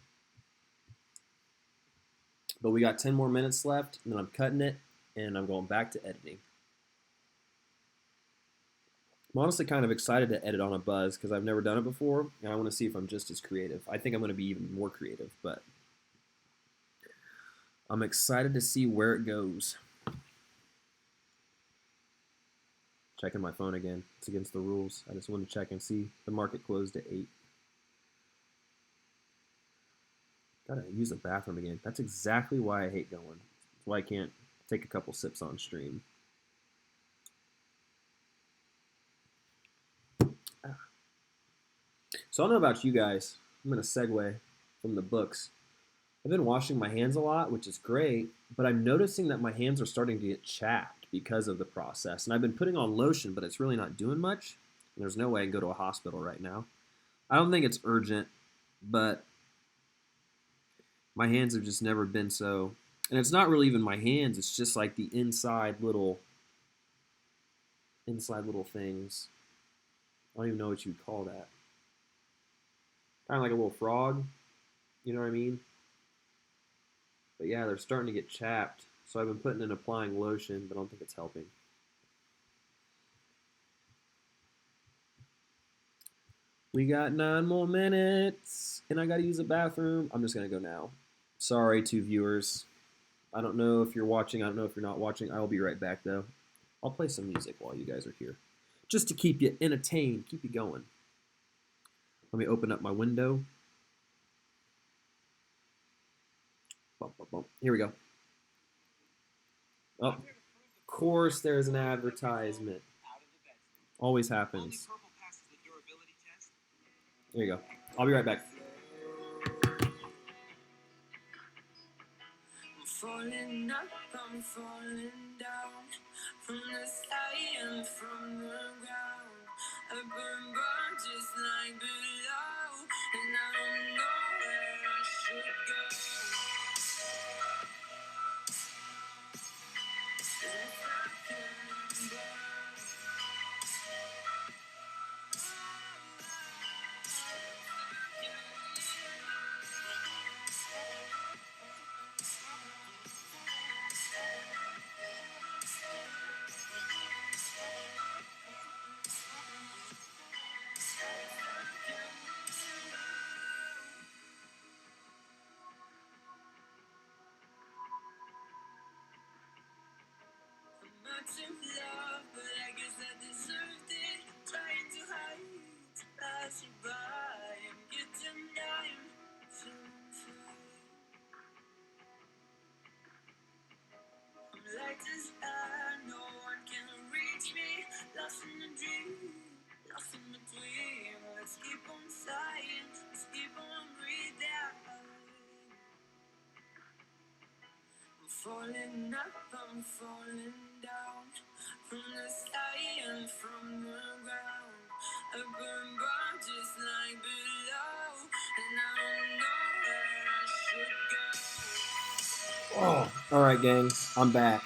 But we got 10 more minutes left, and then I'm cutting it, and I'm going back to editing. I'm honestly kind of excited to edit on a Buzz because I've never done it before, and I want to see if I'm just as creative. I think I'm going to be even more creative, but I'm excited to see where it goes. Checking my phone again. It's against the rules. I just want to check and see. The market closed at 8. Gotta use the bathroom again. That's exactly why I hate going. That's why I can't take a couple sips on stream. So I don't know about you guys. I'm going to segue from the books. I've been washing my hands a lot, which is great, but I'm noticing that my hands are starting to get chapped because of the process. And I've been putting on lotion, but it's really not doing much. And there's no way I can go to a hospital right now. I don't think it's urgent, but my hands have just never been so. And it's not really even my hands, it's just like the inside little things. I don't even know what you'd call that. Kind of like a little frog, you know what I mean? But yeah, they're starting to get chapped. So I've been putting in applying lotion, but I don't think it's helping. We got 9 more minutes, and I gotta use the bathroom. I'm just gonna go now. Sorry to viewers. I don't know if you're watching. I don't know if you're not watching. I will be right back though. I'll play some music while you guys are here, just to keep you entertained, keep you going. Let me open up my window. Bump, bump, bump. Here we go. Oh, of course there's an advertisement. Always happens. There you go. I'll be right back. I'm falling up, I'm falling down from the sky and from the ground. I burn just like below, and I don't know where I should go. If I can burn. To love, but I guess I deserved it. Trying to hide, pass you by, and get denied. Feeling free. I'm light as air, no one can reach me. Lost in a dream, lost in between. Let's keep on flying, let's keep on breathing. I'm falling up, I'm falling down from the sky and from the ground. I burn just like below, and I don't know where I should go. Oh, all right, gang, I'm back.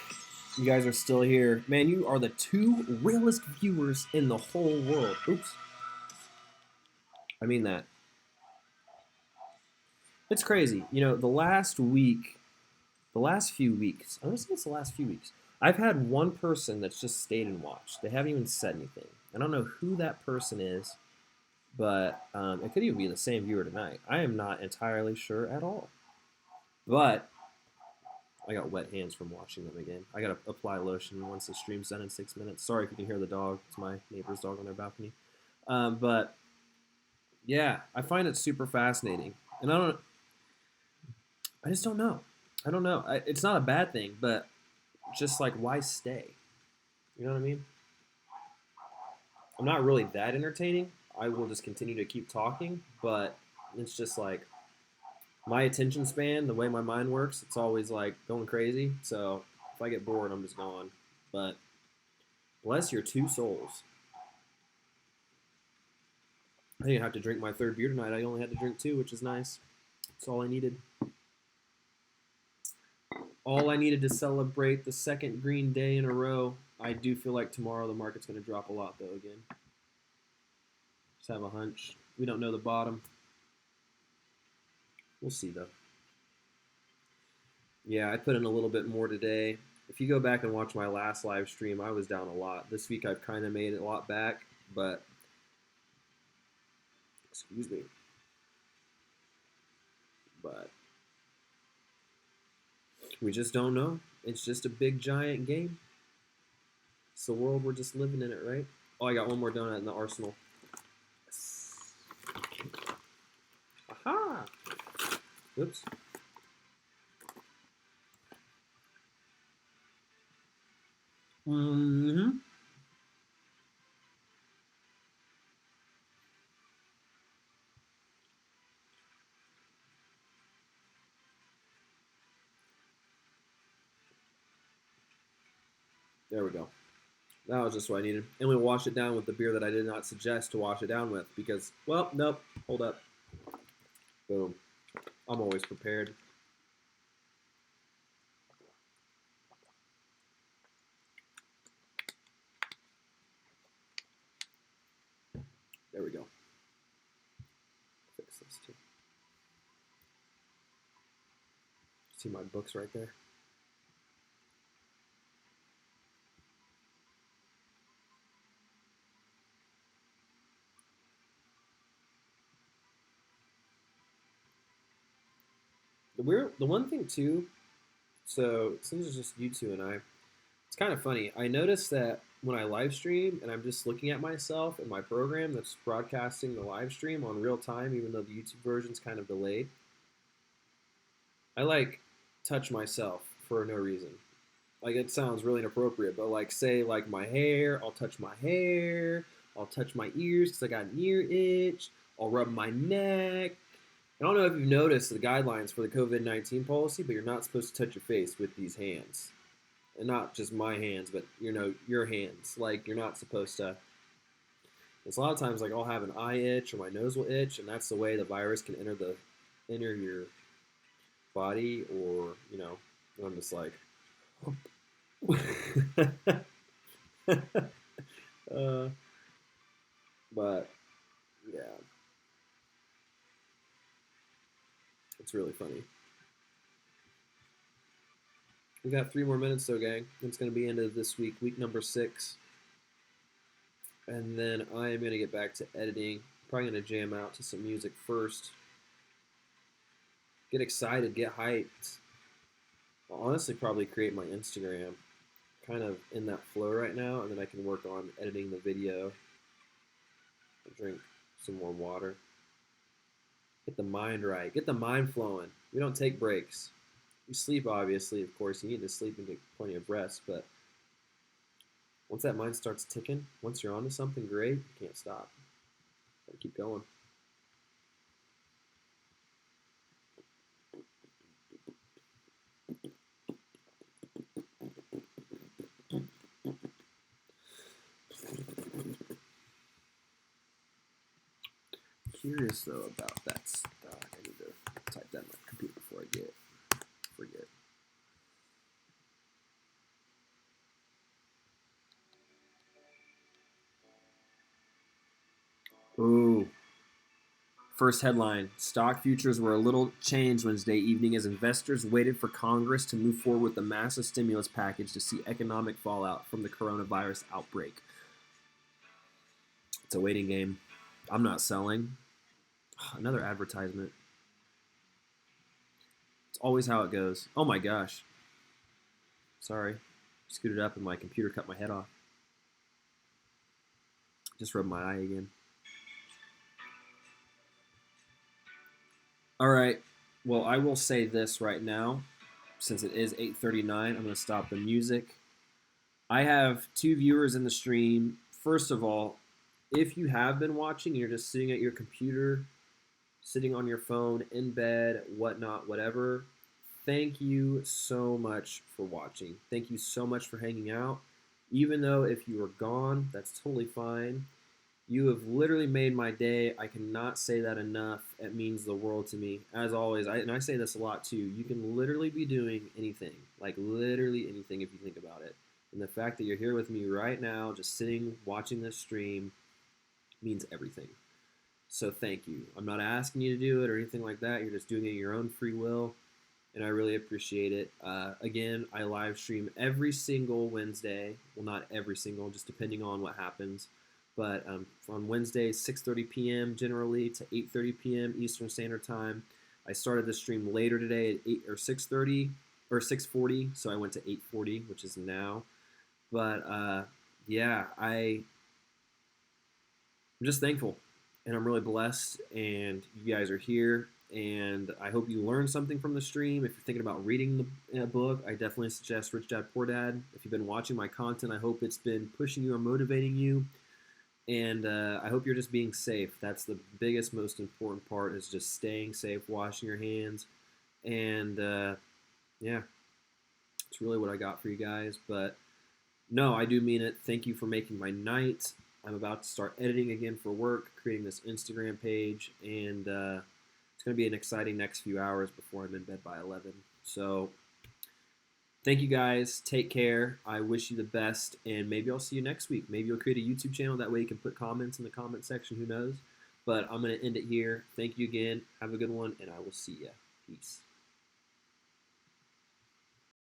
You guys are still here. Man, you are the 2 realest viewers in the whole world. Oops. I mean that. It's crazy. You know, the last few weeks, I don't say it's the last few weeks, I've had one person that's just stayed and watched. They haven't even said anything. I don't know who that person is, but it could even be the same viewer tonight. I am not entirely sure at all. But I got wet hands from watching them again. I got to apply lotion once the stream's done in 6 minutes. Sorry if you can hear the dog. It's my neighbor's dog on their balcony. But yeah, I find it super fascinating. And I just don't know. I don't know. It's not a bad thing, but just like, why stay? You know what I mean? I'm not really that entertaining. I will just continue to keep talking, but it's just like my attention span, the way my mind works, it's always like going crazy. So if I get bored, I'm just gone. But bless your 2 souls. I didn't have to drink my 3rd beer tonight. I only had to drink 2, which is nice. That's all I needed. All I needed to celebrate the 2nd green day in a row. I do feel like tomorrow the market's going to drop a lot, though, again. Just have a hunch. We don't know the bottom. We'll see, though. Yeah, I put in a little bit more today. If you go back and watch my last live stream, I was down a lot. This week I've kind of made it a lot back, but excuse me, but we just don't know. It's just a big giant game. It's the world we're just living in it, right? Oh, I got one more donut in the arsenal. Yes. Aha! Oops. Mm-hmm. There we go. That was just what I needed. And we wash it down with the beer that I did not suggest to wash it down with because, well, nope. Hold up. Boom. I'm always prepared. There we go. Fix this too. See my books right there? The one thing too, so since it's just you two and I, it's kind of funny. I noticed that when I live stream and I'm just looking at myself in my program that's broadcasting the live stream on real time, even though the YouTube version's kind of delayed, I like touch myself for no reason. Like it sounds really inappropriate, but like say like my hair, I'll touch my hair, I'll touch my ears because I got an ear itch, I'll rub my neck. I don't know if you've noticed the guidelines for the COVID-19 policy, but you're not supposed to touch your face with these hands. And not just my hands, but your hands. Like you're not supposed to. It's a lot of times like I'll have an eye itch or my nose will itch, and that's the way the virus can enter your body, or I'm just like, uh, but yeah, it's really funny. We got 3 more minutes though, gang. It's gonna be end of this week number 6, and then I am gonna get back to editing. Probably gonna jam out to some music first. Get excited, get hyped. I'll honestly probably create my Instagram. Kind of in that flow right now, and then I can work on editing the video. I'll drink some more water. Get the mind right. Get the mind flowing. We don't take breaks. You sleep, obviously, of course. You need to sleep and get plenty of rest, but once that mind starts ticking, once you're onto something great, you can't stop. Gotta keep going. Curious though about that stock. I need to type that in my computer before I forget. Ooh. First headline: stock futures were a little changed Wednesday evening as investors waited for Congress to move forward with the massive stimulus package to see economic fallout from the coronavirus outbreak. It's a waiting game. I'm not selling. Another advertisement. It's always how it goes. Oh my gosh. Sorry. Scooted up and my computer cut my head off. Just rubbed my eye again. All right. Well, I will say this right now. Since it is 8:39, I'm going to stop the music. I have 2 viewers in the stream. First of all, if you have been watching and you're just sitting at your computer, sitting on your phone, in bed, whatnot, whatever, thank you so much for watching. Thank you so much for hanging out. Even though if you were gone, that's totally fine. You have literally made my day. I cannot say that enough. It means the world to me. As always, and I say this a lot too, you can literally be doing anything. Like literally anything if you think about it. And the fact that you're here with me right now, just sitting, watching this stream, means everything. So thank you. I'm not asking you to do it or anything like that. You're just doing it in your own free will. and I really appreciate it. Again, I live stream every single Wednesday. Well, not every single, just depending on what happens. But on Wednesdays, 6:30 p.m. generally to 8:30 p.m. Eastern Standard Time. I started the stream later today at 8 or 6:30 or 6:40, so I went to 8:40, which is now. But yeah, I'm just thankful, and I'm really blessed, and you guys are here, and I hope you learned something from the stream. If you're thinking about reading the book, I definitely suggest Rich Dad Poor Dad. If you've been watching my content, I hope it's been pushing you or motivating you, and I hope you're just being safe. That's the biggest, most important part, is just staying safe, washing your hands, and yeah, it's really what I got for you guys. But no, I do mean it. Thank you for making my night. I'm about to start editing again for work, creating this Instagram page, and it's going to be an exciting next few hours before I'm in bed by 11. So thank you guys. Take care. I wish you the best, and maybe I'll see you next week. Maybe you'll create a YouTube channel. That way you can put comments in the comment section. Who knows? But I'm going to end it here. Thank you again. Have a good one, and I will see ya. Peace.